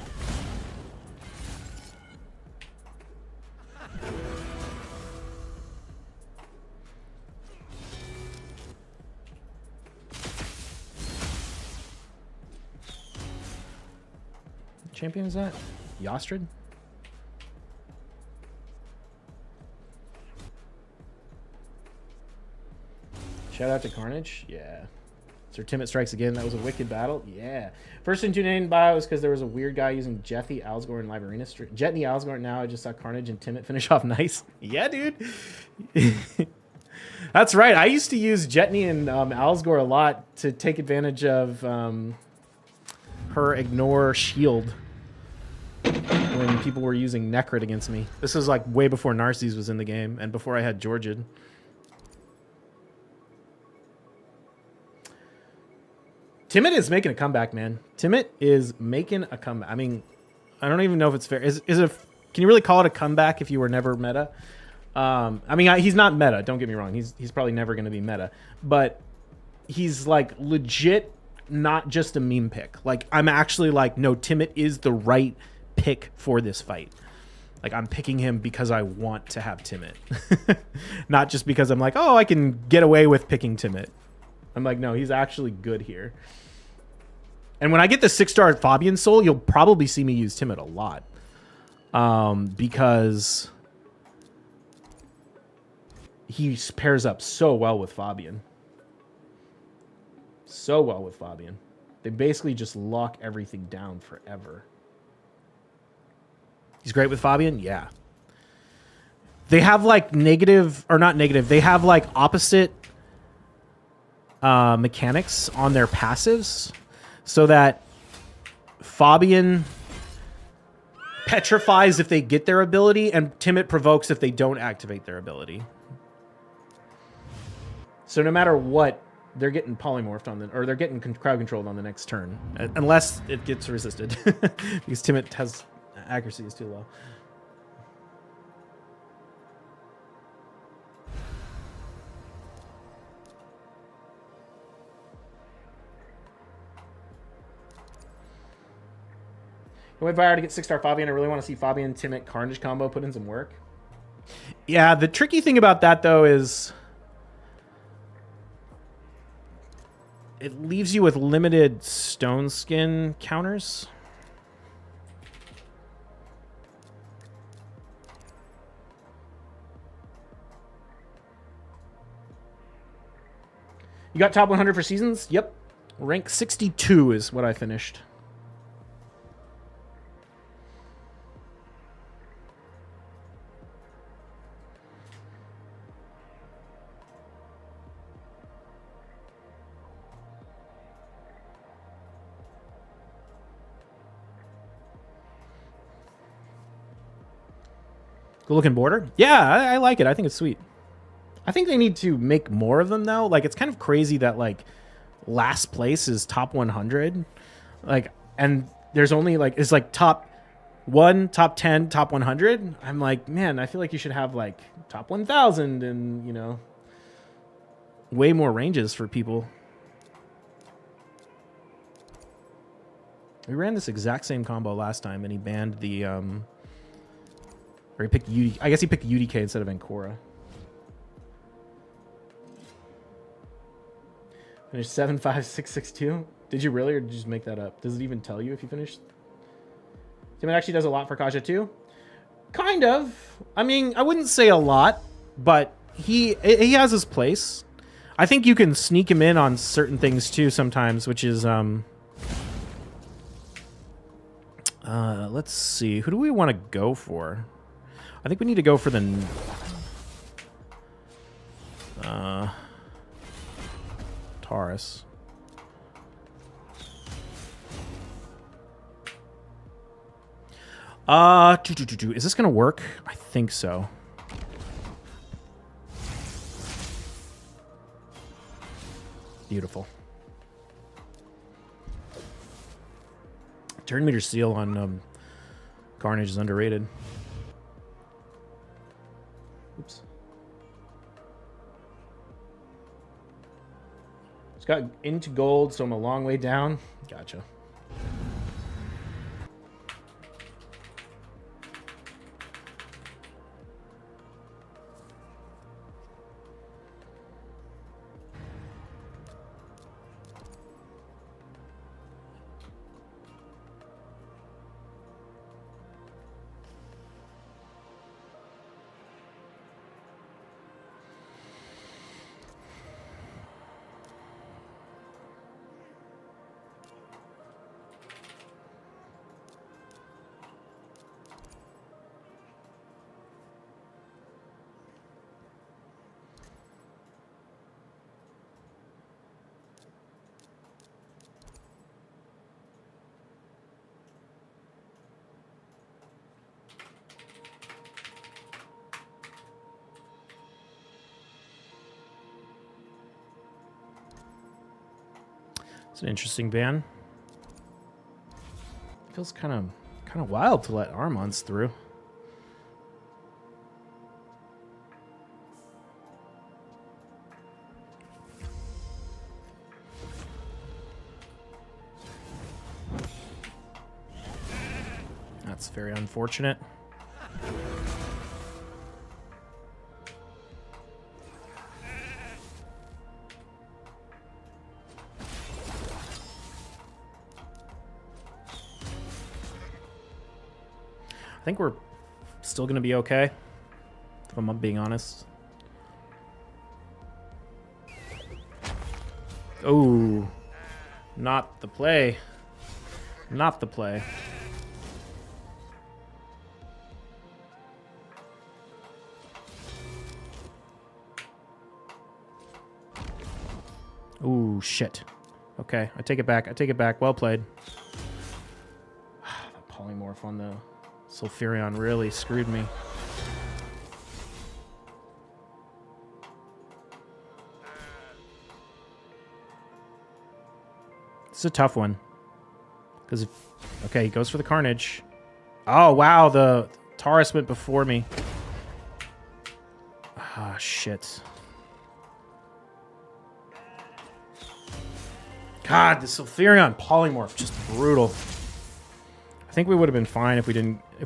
S1: What champion is that? Yostrid? Shout out to Carnage. Yeah. Sir Timmet strikes again. That was a wicked battle. Yeah. First in tuning in bio is because there was a weird guy using Jethy Alsgore in Live Arena. Jetney Alsgore. Now I just saw Carnage and Timmet finish off nice. Yeah, dude. That's right. I used to use Jetney and Alsgore a lot to take advantage of her ignore shield when people were using Necrit against me. This was like way before Narcisse was in the game and before I had Georgian. Timmet is making a comeback, man. Timmet is making a comeback. I mean, I don't even know if it's fair. Is it? Can you really call it a comeback if you were never meta? I mean, he's not meta. Don't get me wrong. He's probably never going to be meta, but he's like legit, not just a meme pick. Like I'm actually like, no, Timmet is the right pick for this fight. Like I'm picking him because I want to have Timmet, not just because I'm like, oh, I can get away with picking Timmet. I'm like, no, he's actually good here. And when I get the 6-star Fabian Soul, you'll probably see me use Timmet a lot. Because he pairs up so well with Fabian. So well with Fabian. They basically just lock everything down forever. He's great with Fabian? Yeah. They have like negative, or not negative, they have like opposite mechanics on their passives so that Fabian petrifies if they get their ability and Timmet provokes if they don't activate their ability. So no matter what, they're getting polymorphed on the, or they're getting crowd controlled on the next turn, unless it gets resisted because Timmet has accuracy is too low. I went Viar to get 6-star Fabian. I really want to see Fabian Timmet Carnage combo put in some work. Yeah, the tricky thing about that though is it leaves you with limited stone skin counters. You got top 100 for seasons? Yep. Rank 62 is what I finished. Good looking border. Yeah, I like it. I think it's sweet. I think they need to make more of them though. Like it's kind of crazy that like last place is top 100. Like, and there's only like, it's like top 1, top 10, top 100. I'm like, man, I feel like you should have like top 1,000 and, you know, way more ranges for people. We ran this exact same combo last time and he banned the, or he picked UD, I guess he picked UDK instead of Ancora. Finished 75662. Did you really, or did you just make that up? Does it even tell you if you finished? Timmet actually does a lot for Kaja too. Kind of. I mean, I wouldn't say a lot, but he has his place. I think you can sneak him in on certain things too sometimes, which is let's see. Who do we want to go for? I think we need to go for the Taurus. Is this gonna work? I think so. Beautiful. Turn meter seal on Carnage is underrated. Oops. It's got into gold, so I'm a long way down. Gotcha. It's an interesting ban. Feels kind of wild to let Armons through. That's very unfortunate. I think we're still going to be okay, if I'm being honest. Oh, not the play. Not the play. Ooh, shit. Okay, I take it back. I take it back. Well played. The polymorph on the Sulfurion really screwed me. It's a tough one. Because okay, he goes for the Carnage. Oh, wow, the Taurus went before me. Ah, shit. God, the Sulfurion polymorph, just brutal. I think we would have been fine if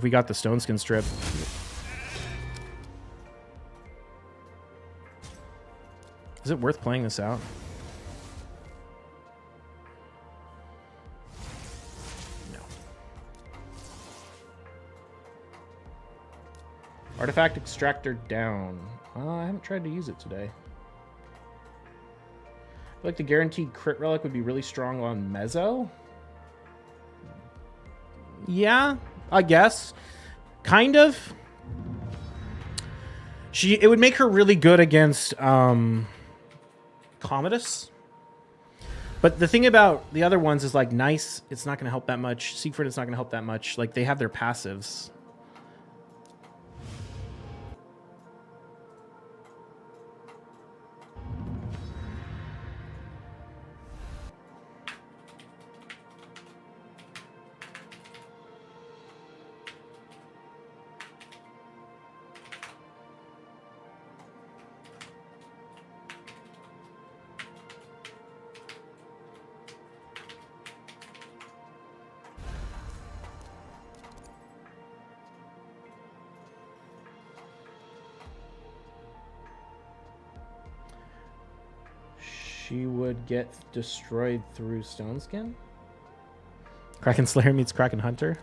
S1: we got the Stone Skin strip. Is it worth playing this out? No. Artifact extractor down. I haven't tried to use it today. I feel like the guaranteed crit relic would be really strong on Mezzo. Yeah, I guess. Kind of. It would make her really good against Commodus. But the thing about the other ones is like Nice, it's not going to help that much. Siegfried, it's not going to help that much. Like they have their passives. She would get destroyed through Stone Skin? Kraken Slayer meets Kraken Hunter?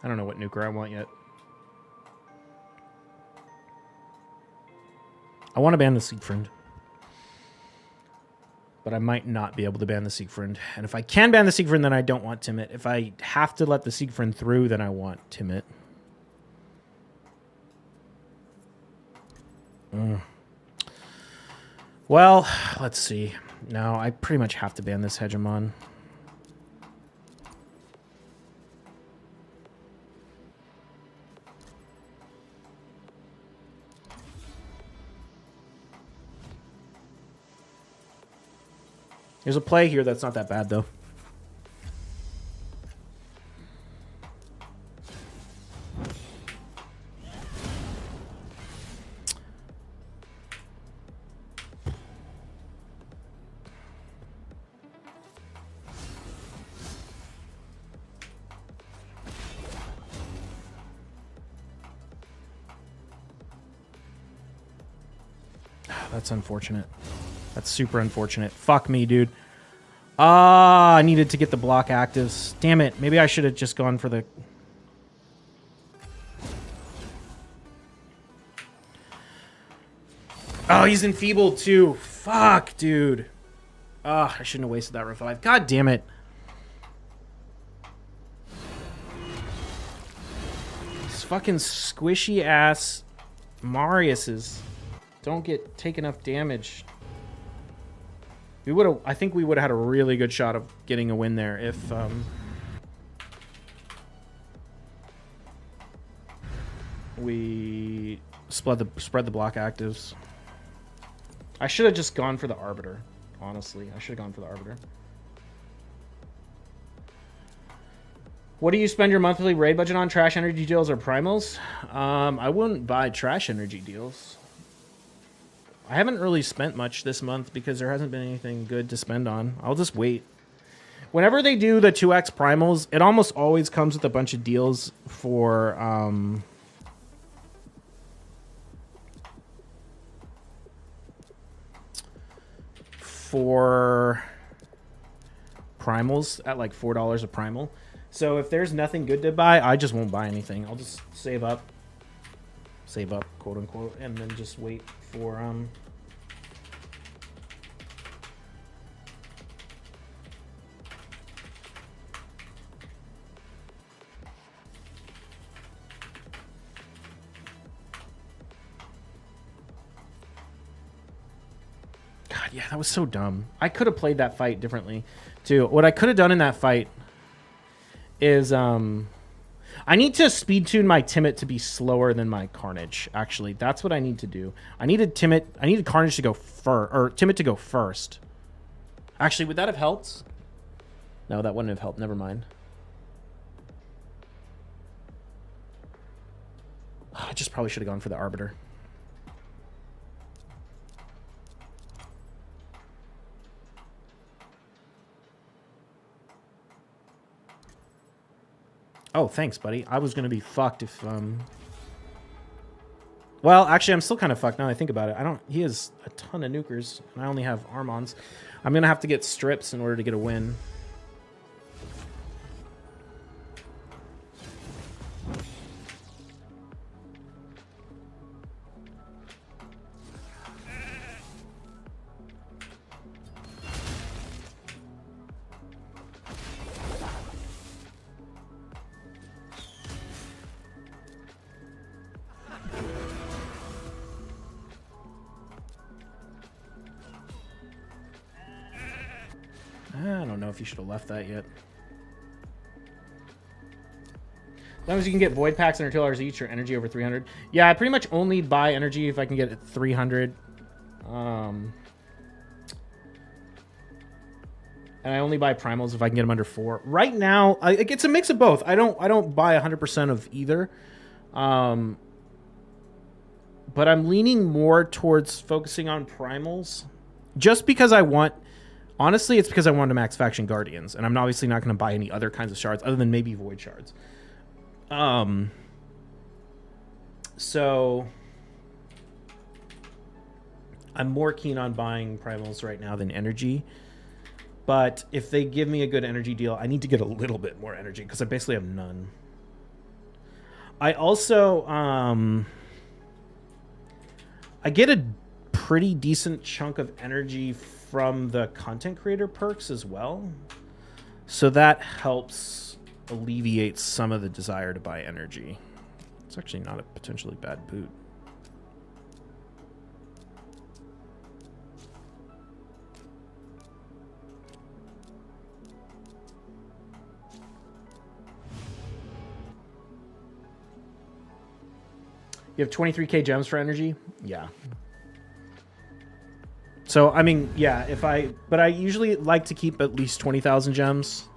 S1: I don't know what nuker I want yet. I want to ban the Siegfried. But I might not be able to ban the Siegfried. And if I can ban the Siegfried, then I don't want Timid. If I have to let the Siegfried through, then I want Timid. Well, let's see. No, I pretty much have to ban this Hegemon. There's a play here that's not that bad, though. That's unfortunate. That's super unfortunate. Fuck me, dude. Ah, I needed to get the block actives. Damn it. Maybe I should have just gone for the... Oh, he's enfeebled too. Fuck, dude. Ah, I shouldn't have wasted that revive. God damn it. These fucking squishy ass Mariuses don't take enough damage. We would have. I think we would have had a really good shot of getting a win there if we spread the block actives. I should have just gone for the Arbiter. Honestly, I should have gone for the Arbiter. What do you spend your monthly raid budget on? Trash energy deals or primals? I wouldn't buy trash energy deals. I haven't really spent much this month because there hasn't been anything good to spend on. I'll just wait. Whenever they do the 2x primals, it almost always comes with a bunch of deals for primals at like $4 a primal. So if there's nothing good to buy, I just won't buy anything. I'll just save up, quote unquote, and then just wait for God, yeah, that was so dumb. I could have played that fight differently too. What I could have done in that fight is I need to speed tune my Timid to be slower than my Carnage. Actually, that's what I need to do. I needed Carnage to go Timid to go first. Actually, would that have helped? No, that wouldn't have helped. Never mind. I just probably should have gone for the Arbiter. Oh, thanks, buddy. I was going to be fucked if, Well, actually, I'm still kind of fucked now that I think about it. He has a ton of nukers, and I only have Armons. I'm going to have to get strips in order to get a win. I don't know if you should have left that yet. As long as you can get void packs under $2 each or energy over 300. Yeah, I pretty much only buy energy if I can get it 300. And I only buy primals if I can get them under 4. Right now, it's a mix of both. I don't buy 100% of either. But I'm leaning more towards focusing on primals just because I want. Honestly, it's because I wanted to max faction guardians, and I'm obviously not going to buy any other kinds of shards other than maybe void shards. So I'm more keen on buying primals right now than energy. But if they give me a good energy deal, I need to get a little bit more energy because I basically have none. I also I get a pretty decent chunk of energy from the content creator perks as well. So that helps alleviate some of the desire to buy energy. It's actually not a potentially bad boot. You have 23k gems for energy? Yeah. So, I mean, yeah, but I usually like to keep at least 20,000 gems.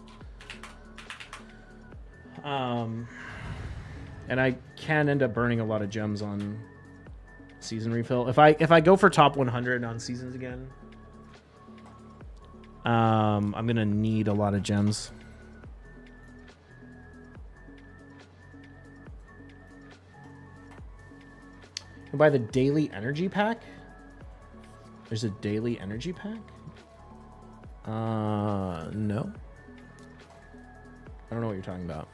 S1: And I can end up burning a lot of gems on season refill. If I go for top 100 on seasons again, I'm going to need a lot of gems. You buy the daily energy pack? There's a daily energy pack? No. I don't know what you're talking about.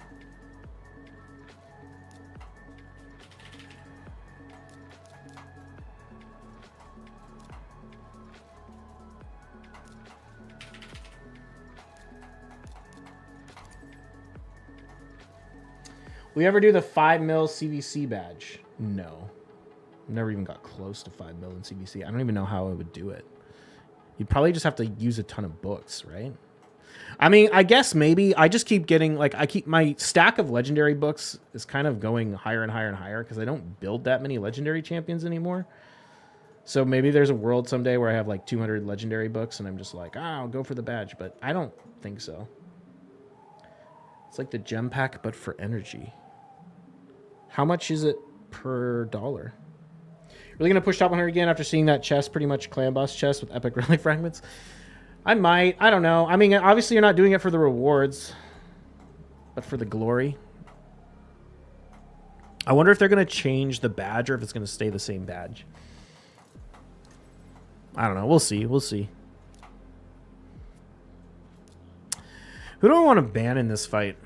S1: We ever do the 5 mil CVC badge? No. Never even got close to 5 mil in CVC. I don't even know how I would do it. You'd probably just have to use a ton of books, right? I mean, I guess maybe I just keep getting, like, I keep my stack of legendary books is kind of going higher and higher and higher because I don't build that many legendary champions anymore. So maybe there's a world someday where I have like 200 legendary books and I'm just like, I'll go for the badge, but I don't think so. It's like the gem pack, but for energy. How much is it per dollar? Really going to push top 100 again after seeing that chest, pretty much clan boss chest with epic relic fragments? I might. I don't know. I mean, obviously you're not doing it for the rewards, but for the glory. I wonder if they're going to change the badge or if it's going to stay the same badge. I don't know. We'll see. We'll see. Who do I want to ban in this fight?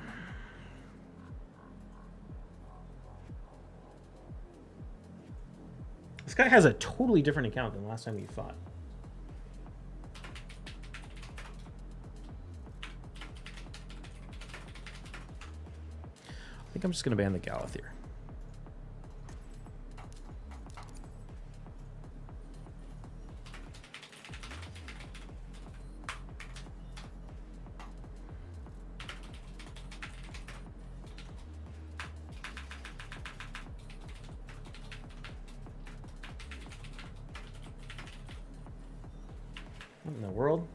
S1: This guy has a totally different account than last time we fought. I think I'm just going to ban the Galathir. What in the world?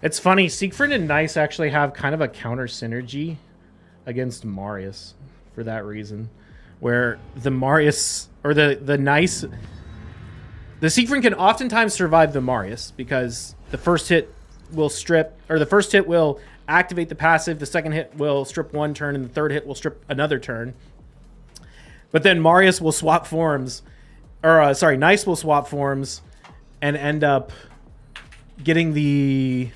S1: It's funny, Siegfried and Nice actually have kind of a counter synergy against Marius for that reason. Where the Marius, or the Nice, the Siegfried can oftentimes survive the Marius because the first hit will strip, or the first hit will activate the passive, the second hit will strip one turn, and the third hit will strip another turn. But then Marius will swap forms, or sorry, Nice will swap forms and end up getting the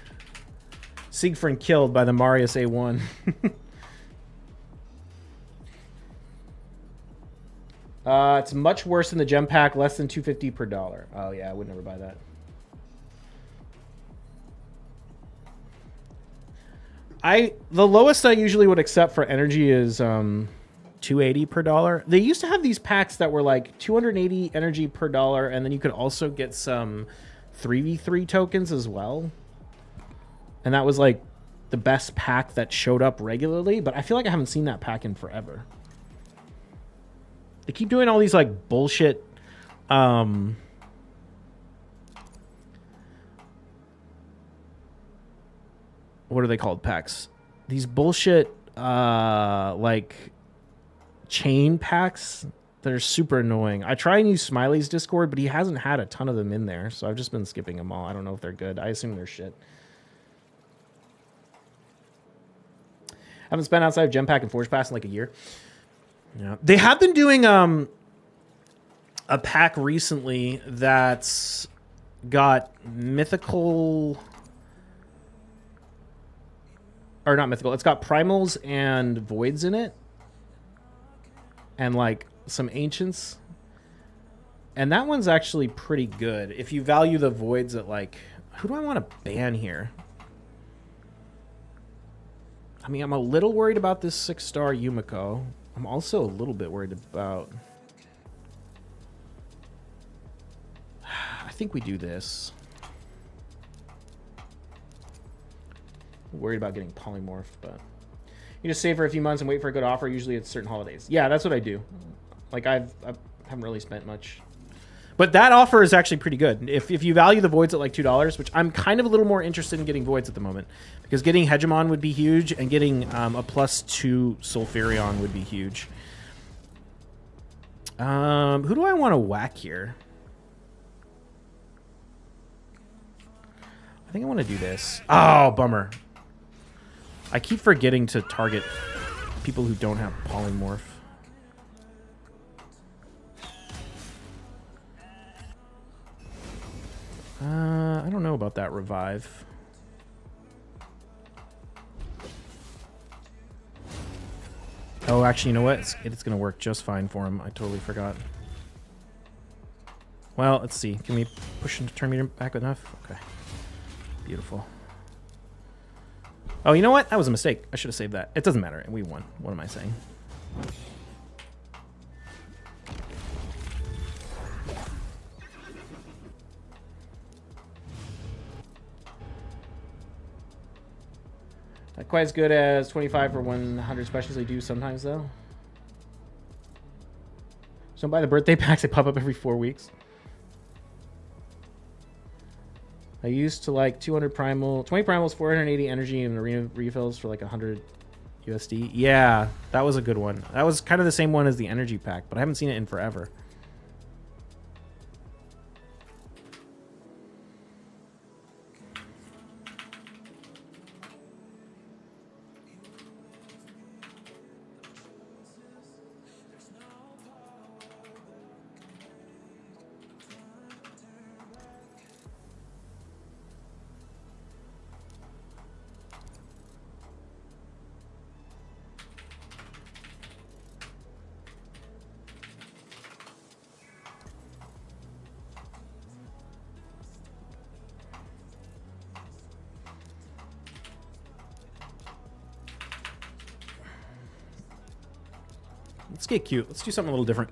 S1: Siegfried killed by the Marius A1. It's much worse than the gem pack, less than $250 per dollar. Oh yeah, I would never buy that. The lowest I usually would accept for energy is $280 per dollar. They used to have these packs that were like 280 energy per dollar, and then you could also get some 3v3 tokens as well. And that was like the best pack that showed up regularly, but I feel like I haven't seen that pack in forever. They keep doing all these like bullshit what are they called, packs? These bullshit like chain packs that are super annoying. I try and use Smiley's Discord, but he hasn't had a ton of them in there, so I've just been skipping them all. I don't know if they're good. I assume they're shit. Haven't spent outside of Gem Pack and Forge Pass in like a year. Yeah, they have been doing a pack recently that's got mythical, or not mythical. It's got primals and voids in it, and like some ancients. And that one's actually pretty good. If you value the voids at like... Who do I want to ban here? I mean, I'm a little worried about this 6-star Yumiko. I'm also a little bit worried about... I think we do this. Worried about getting polymorphed, but... You just save for a few months and wait for a good offer. Usually it's certain holidays. Yeah, that's what I do. Like, I haven't really spent much. But that offer is actually pretty good. If you value the voids at like $2, which I'm kind of a little more interested in getting voids at the moment, because getting Hegemon would be huge, and getting a +2 Sulfurion would be huge. Who do I want to whack here? I think I want to do this. Oh, bummer. I keep forgetting to target people who don't have polymorph. I don't know about that revive. Oh, actually, you know what? It's going to work just fine for him. I totally forgot. Well, let's see. Can we push and turn meter back enough? Okay. Beautiful. Oh, you know what? That was a mistake. I should have saved that. It doesn't matter. We won. What am I saying? Not quite as good as 25 for 100 specials they do sometimes, though. So don't buy the birthday packs. They pop up every 4 weeks. I used to like 200 primal, 20 primals, 480 energy, and arena refills for like 100 USD. Yeah, that was a good one. That was kind of the same one as the energy pack, but I haven't seen it in forever. Let's get cute. Let's do something a little different.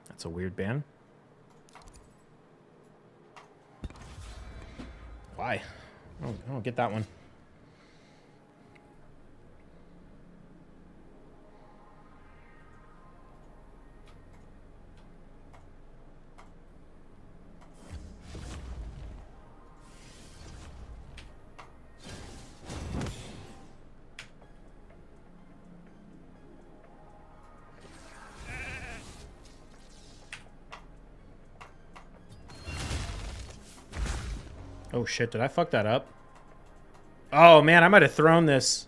S1: That's a weird ban. Why? I don't get that one. Oh shit, did I fuck that up? Oh man, I might have thrown this.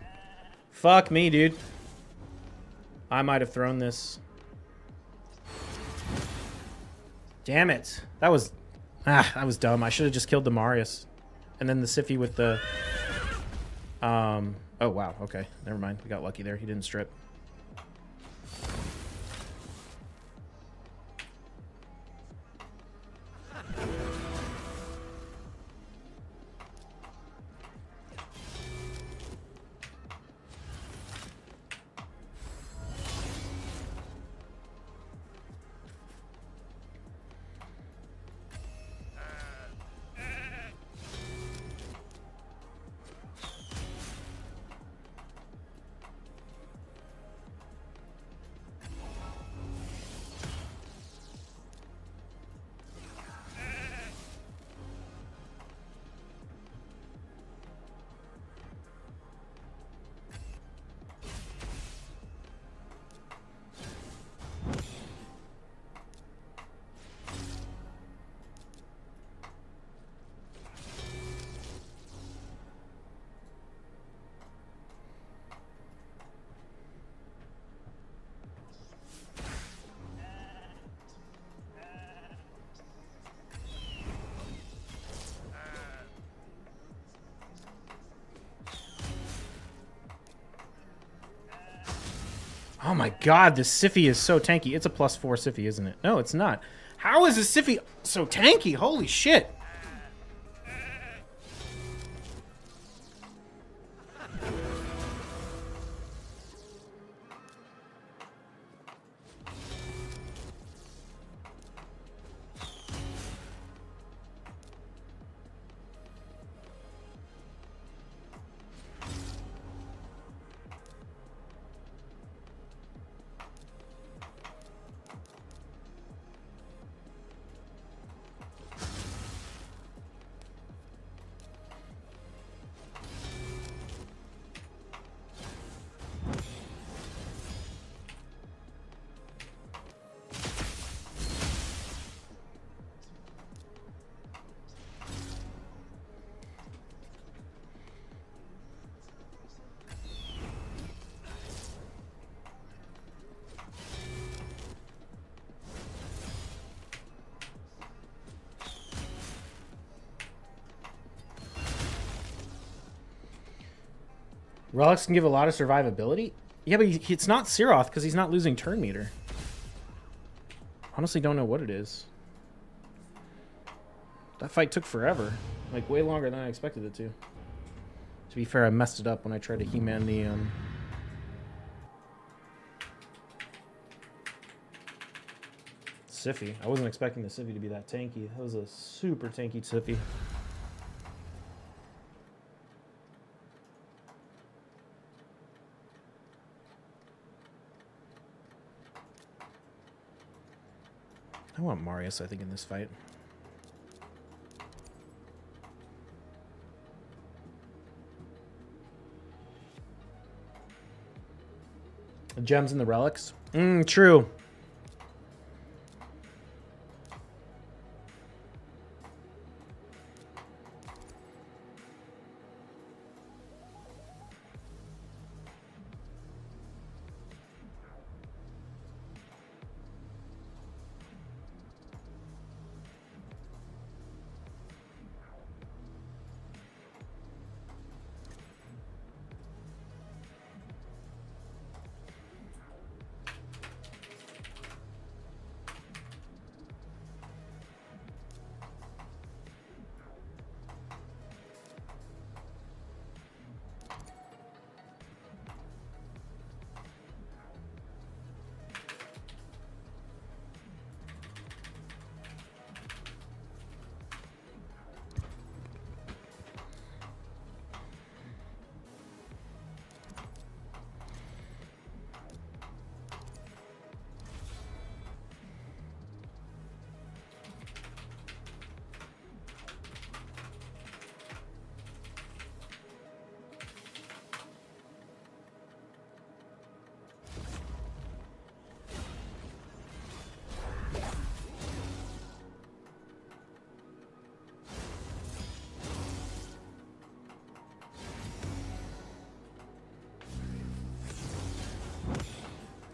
S1: Fuck me, dude. I might have thrown this. Damn it. That was dumb. I should have just killed the Marius. And then the Siffy with the oh wow, okay. Never mind. We got lucky there. He didn't strip. Oh my god, this Siphi is so tanky. It's a +4 Siphi, isn't it? No, it's not. How is this Siphi so tanky? Holy shit. Relics can give a lot of survivability? Yeah, but it's not Siroth because he's not losing turn meter. Honestly, don't know what it is. That fight took forever. Like, way longer than I expected it to. To be fair, I messed it up when I tried to He-Man the, Siphi. I wasn't expecting the Siphi to be that tanky. That was a super tanky Siphi. I want Marius, I think, in this fight. The gems and the relics? True.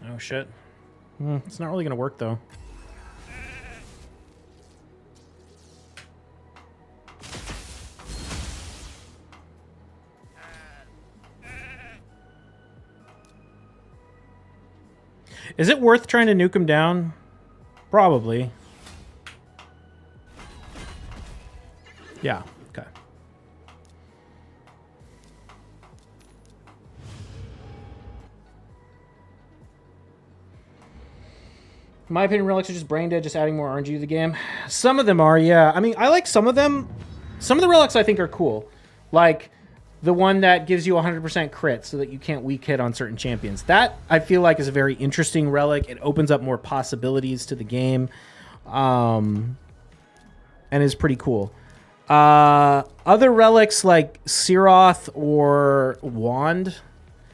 S1: Oh, shit. It's not really going to work, though. Is it worth trying to nuke him down? Probably. Yeah, okay. In my opinion, relics are just brain dead, just adding more RNG to the game. Some of them are, yeah. I mean, I like some of them. Some of the relics I think are cool. Like the one that gives you 100% crit so that you can't weak hit on certain champions. That, I feel like, is a very interesting relic. It opens up more possibilities to the game. And is pretty cool. Other relics like Siroth or Wand.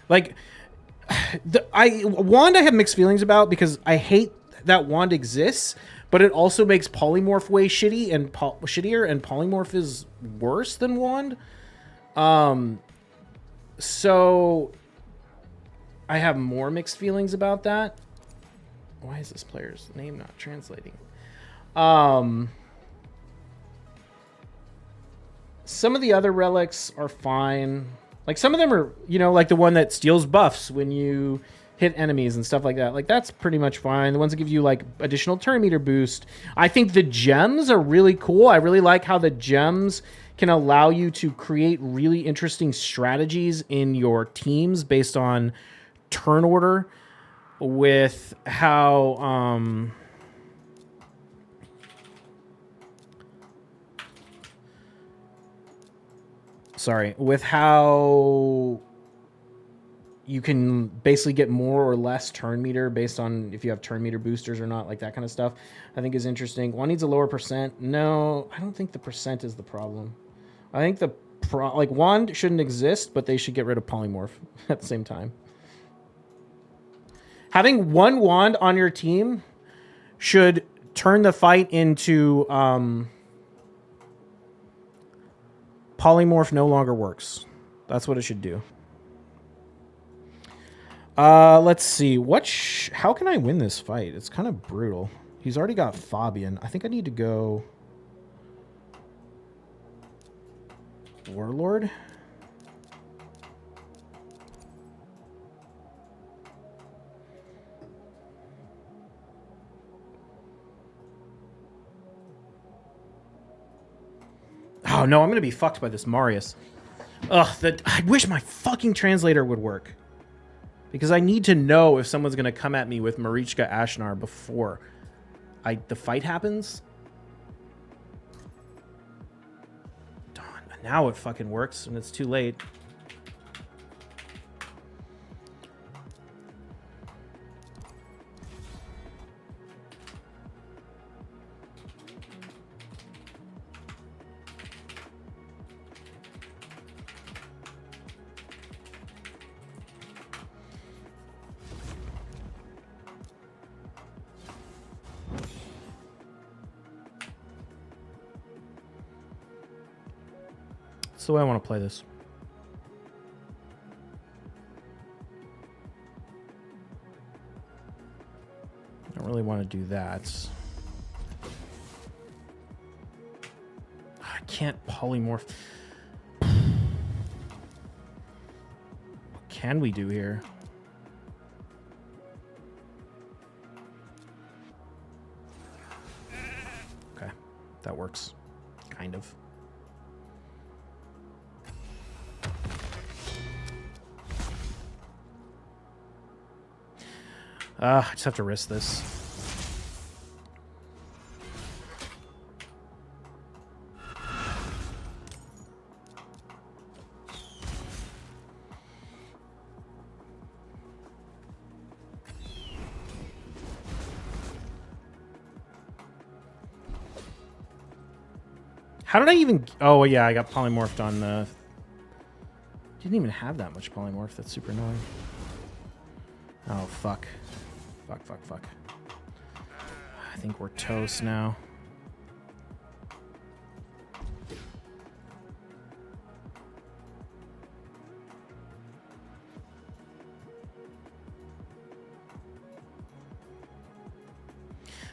S1: Like, Wand I have mixed feelings about because I hate that Wand exists, but it also makes Polymorph way shitty and shittier, and Polymorph is worse than Wand. So I have more mixed feelings about that. Why is this player's name not translating? Some of the other relics are fine. Like some of them are, you know, like the one that steals buffs when you hit enemies and stuff like that. Like, that's pretty much fine. The ones that give you, like, additional turn meter boost. I think the gems are really cool. I really like how the gems can allow you to create really interesting strategies in your teams based on turn order with how... with how you can basically get more or less turn meter based on if you have turn meter boosters or not, like that kind of stuff, I think is interesting. One needs a lower percent. No, I don't think the percent is the problem. I think like wand shouldn't exist, but they should get rid of polymorph at the same time. Having one wand on your team should turn the fight into polymorph no longer works. That's what it should do. Let's see. How can I win this fight? It's kind of brutal. He's already got Fabian. I think I need to go Warlord. Oh no, I'm gonna be fucked by this Marius. Ugh, I wish my fucking translator would work. Because I need to know if someone's going to come at me with Marichka Ashnar before the fight happens. Darn, now it fucking works and it's too late. That's the way I want to play this. I don't really want to do that. I can't polymorph. What can we do here? Okay, that works. Kind of. I just have to risk this. How did I even... Oh, yeah, I got polymorphed on the... Didn't even have that much polymorph. That's super annoying. Oh, fuck. Fuck. I think we're toast now.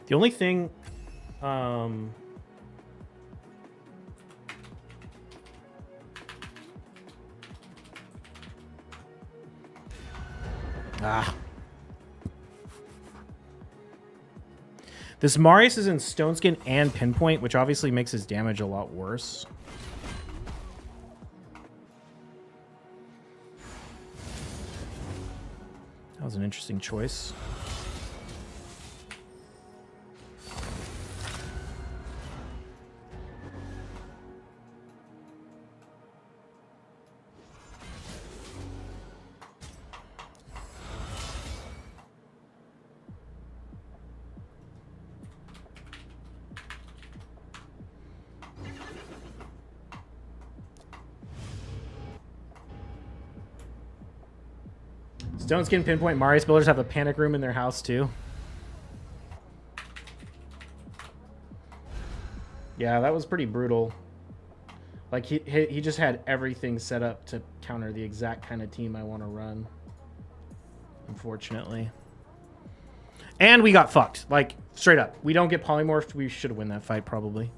S1: The only thing... This Marius is in Stone Skin and Pinpoint, which obviously makes his damage a lot worse. That was an interesting choice. Stone Skin, Pinpoint, Marius builders have a panic room in their house too. Yeah, that was pretty brutal. Like he just had everything set up to counter the exact kind of team I want to run. Unfortunately. And we got fucked. Like, straight up. We don't get polymorphed. We should win that fight probably.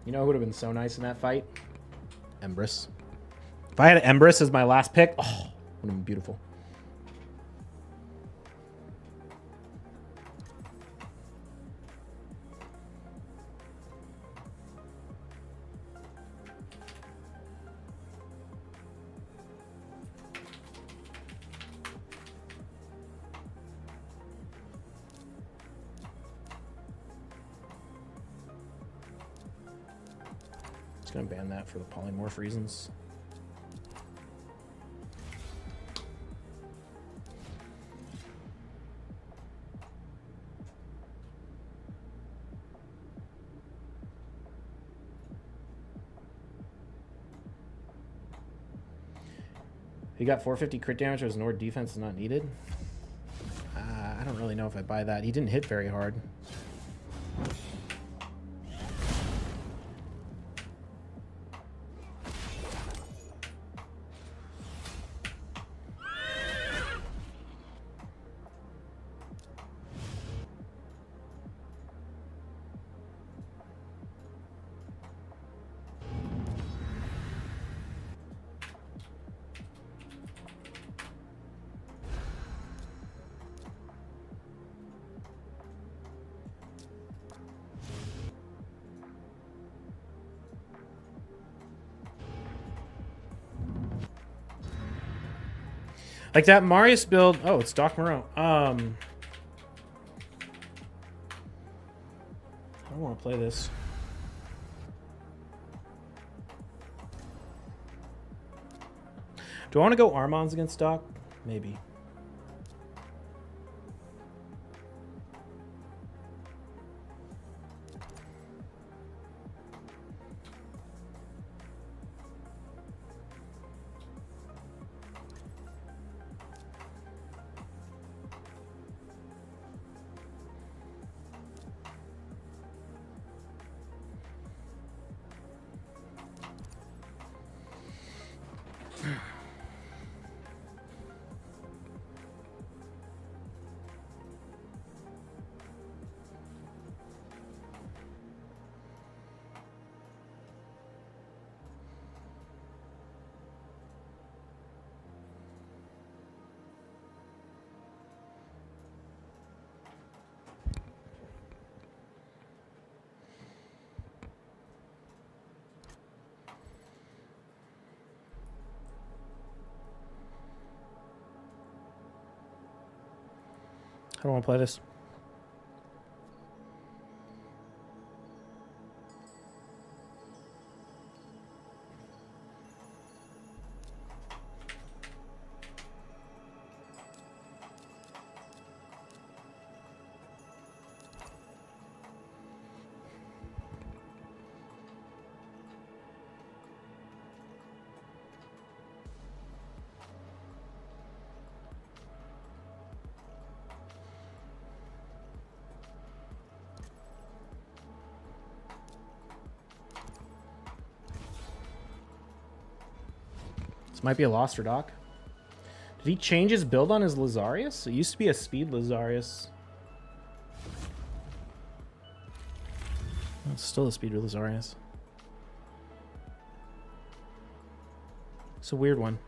S1: You know who would have been so nice in that fight? Empress. If I had Empress as my last pick, oh, would have been beautiful. Gonna ban that for the polymorph reasons. He got 450 crit damage, or his Nord defense is not needed. I don't really know if I buy that. He didn't hit very hard. Like that Marius build. Oh, it's Doc Moreau. I don't want to play this. Do I want to go Armons against Doc? Maybe. I don't want to play this. Might be a loss for Doc. Did he change his build on his Lazarius? It used to be a speed Lazarius. It's still a speed Lazarius. It's a weird one.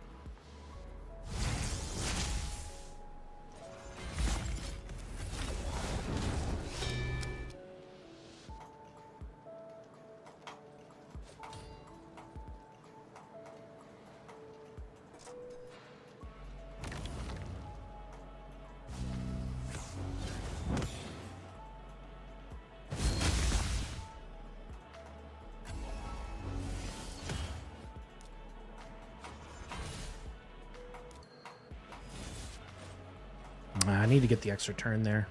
S1: I need to get the extra turn there.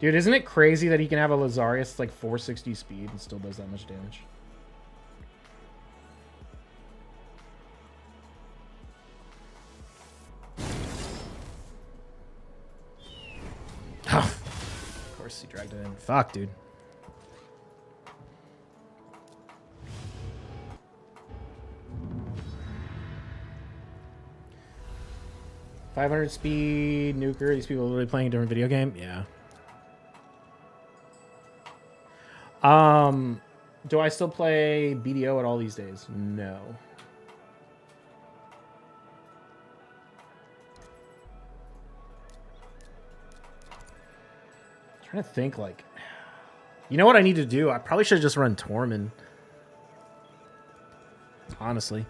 S1: Dude, isn't it crazy that he can have a Lazarius that's like 460 speed and still does that much damage? Oh, of course he dragged it in. Fuck, dude. .500 speed, nuker. These people are really playing a different video game. Yeah. Do I still play BDO at all these days? No. I'm trying to think, like... You know what I need to do? I probably should have just run Tormund. Honestly.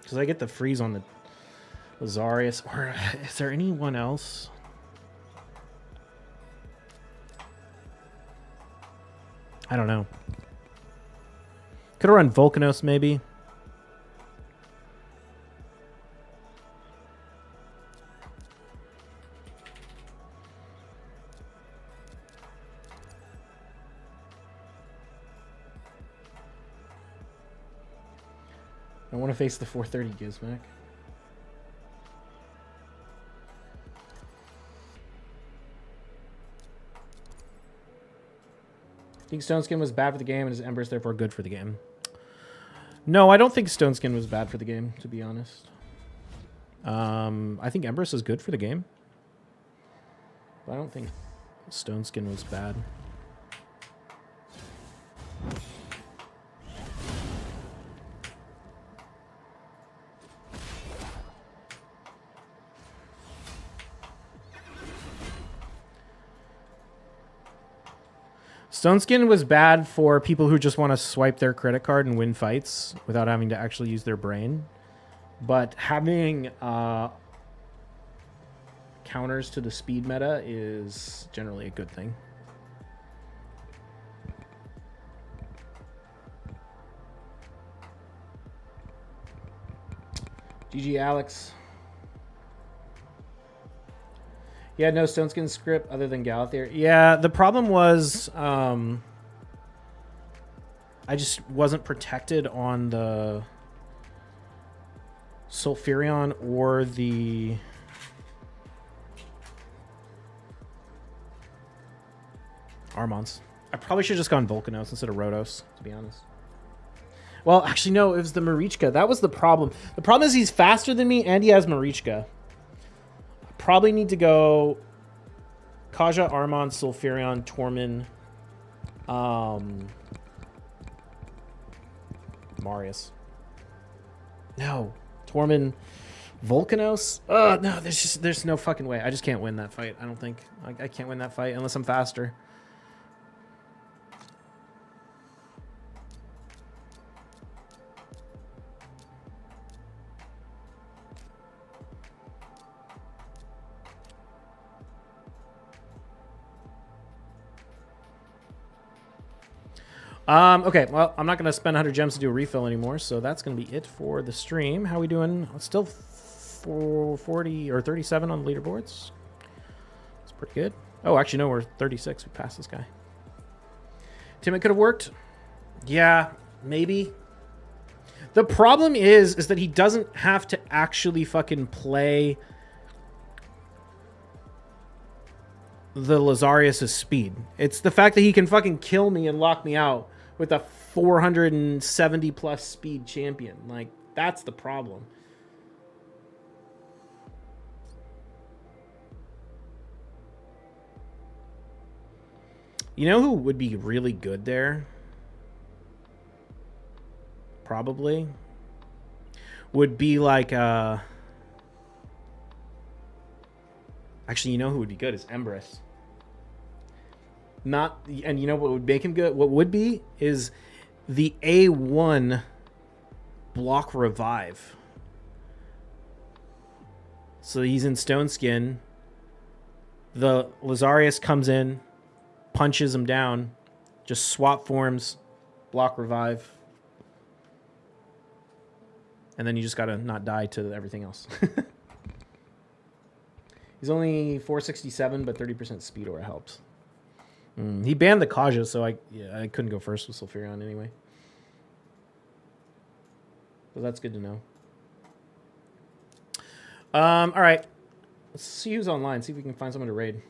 S1: Because I get the freeze on the Lazarius. Or is there anyone else? I don't know. Could have run Volcanos, maybe. I want to face the 430 Gizmek. Think Stone Skin was bad for the game and is Embers therefore good for the game? No, I don't think Stone Skin was bad for the game, to be honest. I think Embers is good for the game. But I don't think Stone Skin was bad. Stone Skin was bad for people who just want to swipe their credit card and win fights without having to actually use their brain. But having counters to the speed meta is generally a good thing. GG Alex. He had no Stone Skin script other than Galathier. Yeah, the problem was I just wasn't protected on the Sulfurion or the Armons. I probably should have just gone Volcanos instead of Rhodos, to be honest. Well, actually, no, it was the Marichka. That was the problem. The problem is he's faster than me and he has Marichka. Probably need to go Kaja, Armand, Sulfurion, Tormund, Marius. No, Tormund, Volcanos. No, there's no fucking way. I just can't win that fight. I don't think I can't win that fight unless I'm faster. Okay, well, I'm not going to spend 100 gems to do a refill anymore, so that's going to be it for the stream. How are we doing? It's still 440 or 37 on the leaderboards. It's pretty good. Oh, actually, no, we're 36. We passed this guy. Tim, it could have worked. Yeah, maybe. The problem is that he doesn't have to actually fucking play the Lazarius' speed. It's the fact that he can fucking kill me and lock me out with a 470 plus speed champion. Like, that's the problem. You know who would be really good there? Probably. Would be like, actually, you know who would be good is Empress. Not, and you know what would make him good? What would be is the A1 block revive. So he's in Stone Skin. The Lazarius comes in, punches him down, just swap forms, block revive. And then you just gotta not die to everything else. He's only 467, but 30% speed aura helps. He banned the Kaja, so I couldn't go first with Sulfurion anyway. So that's good to know. All right. Let's see who's online. See if we can find someone to raid.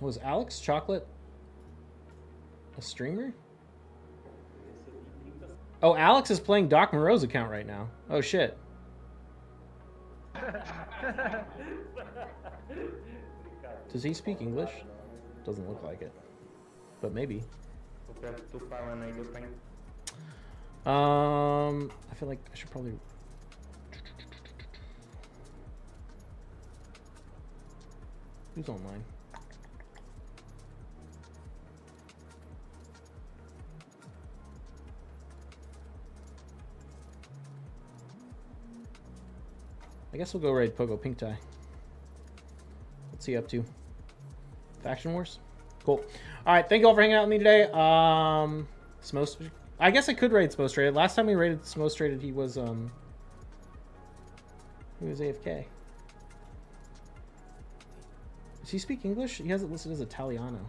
S1: Was Alex Chocolate a streamer? Oh, Alex is playing Doc Moreau's account right now. Oh, shit. Does he speak English? Doesn't look like it. But maybe. I feel like I should probably... Who's online? I guess we'll go raid Pogo Pink Tie. What's he up to? Faction Wars? Cool. Alright, thank you all for hanging out with me today. Smokes. I guess I could raid Smokes Traded. Last time we raided Smokes Traded, he was AFK. Does he speak English? He has it listed as Italiano.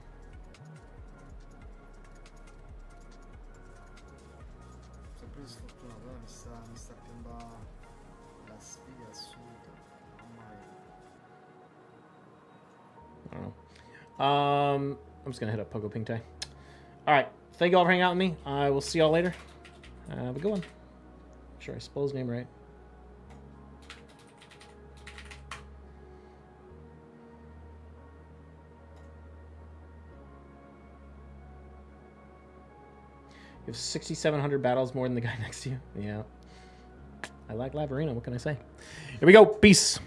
S1: I don't know. I'm just gonna hit up Pogo Pink Tie. Alright, thank you all for hanging out with me. I will see y'all later. Have a good one. Make sure I spell his name right. You have 6,700 battles, more than the guy next to you. Yeah. I like Live Arena. What can I say? Here we go. Peace.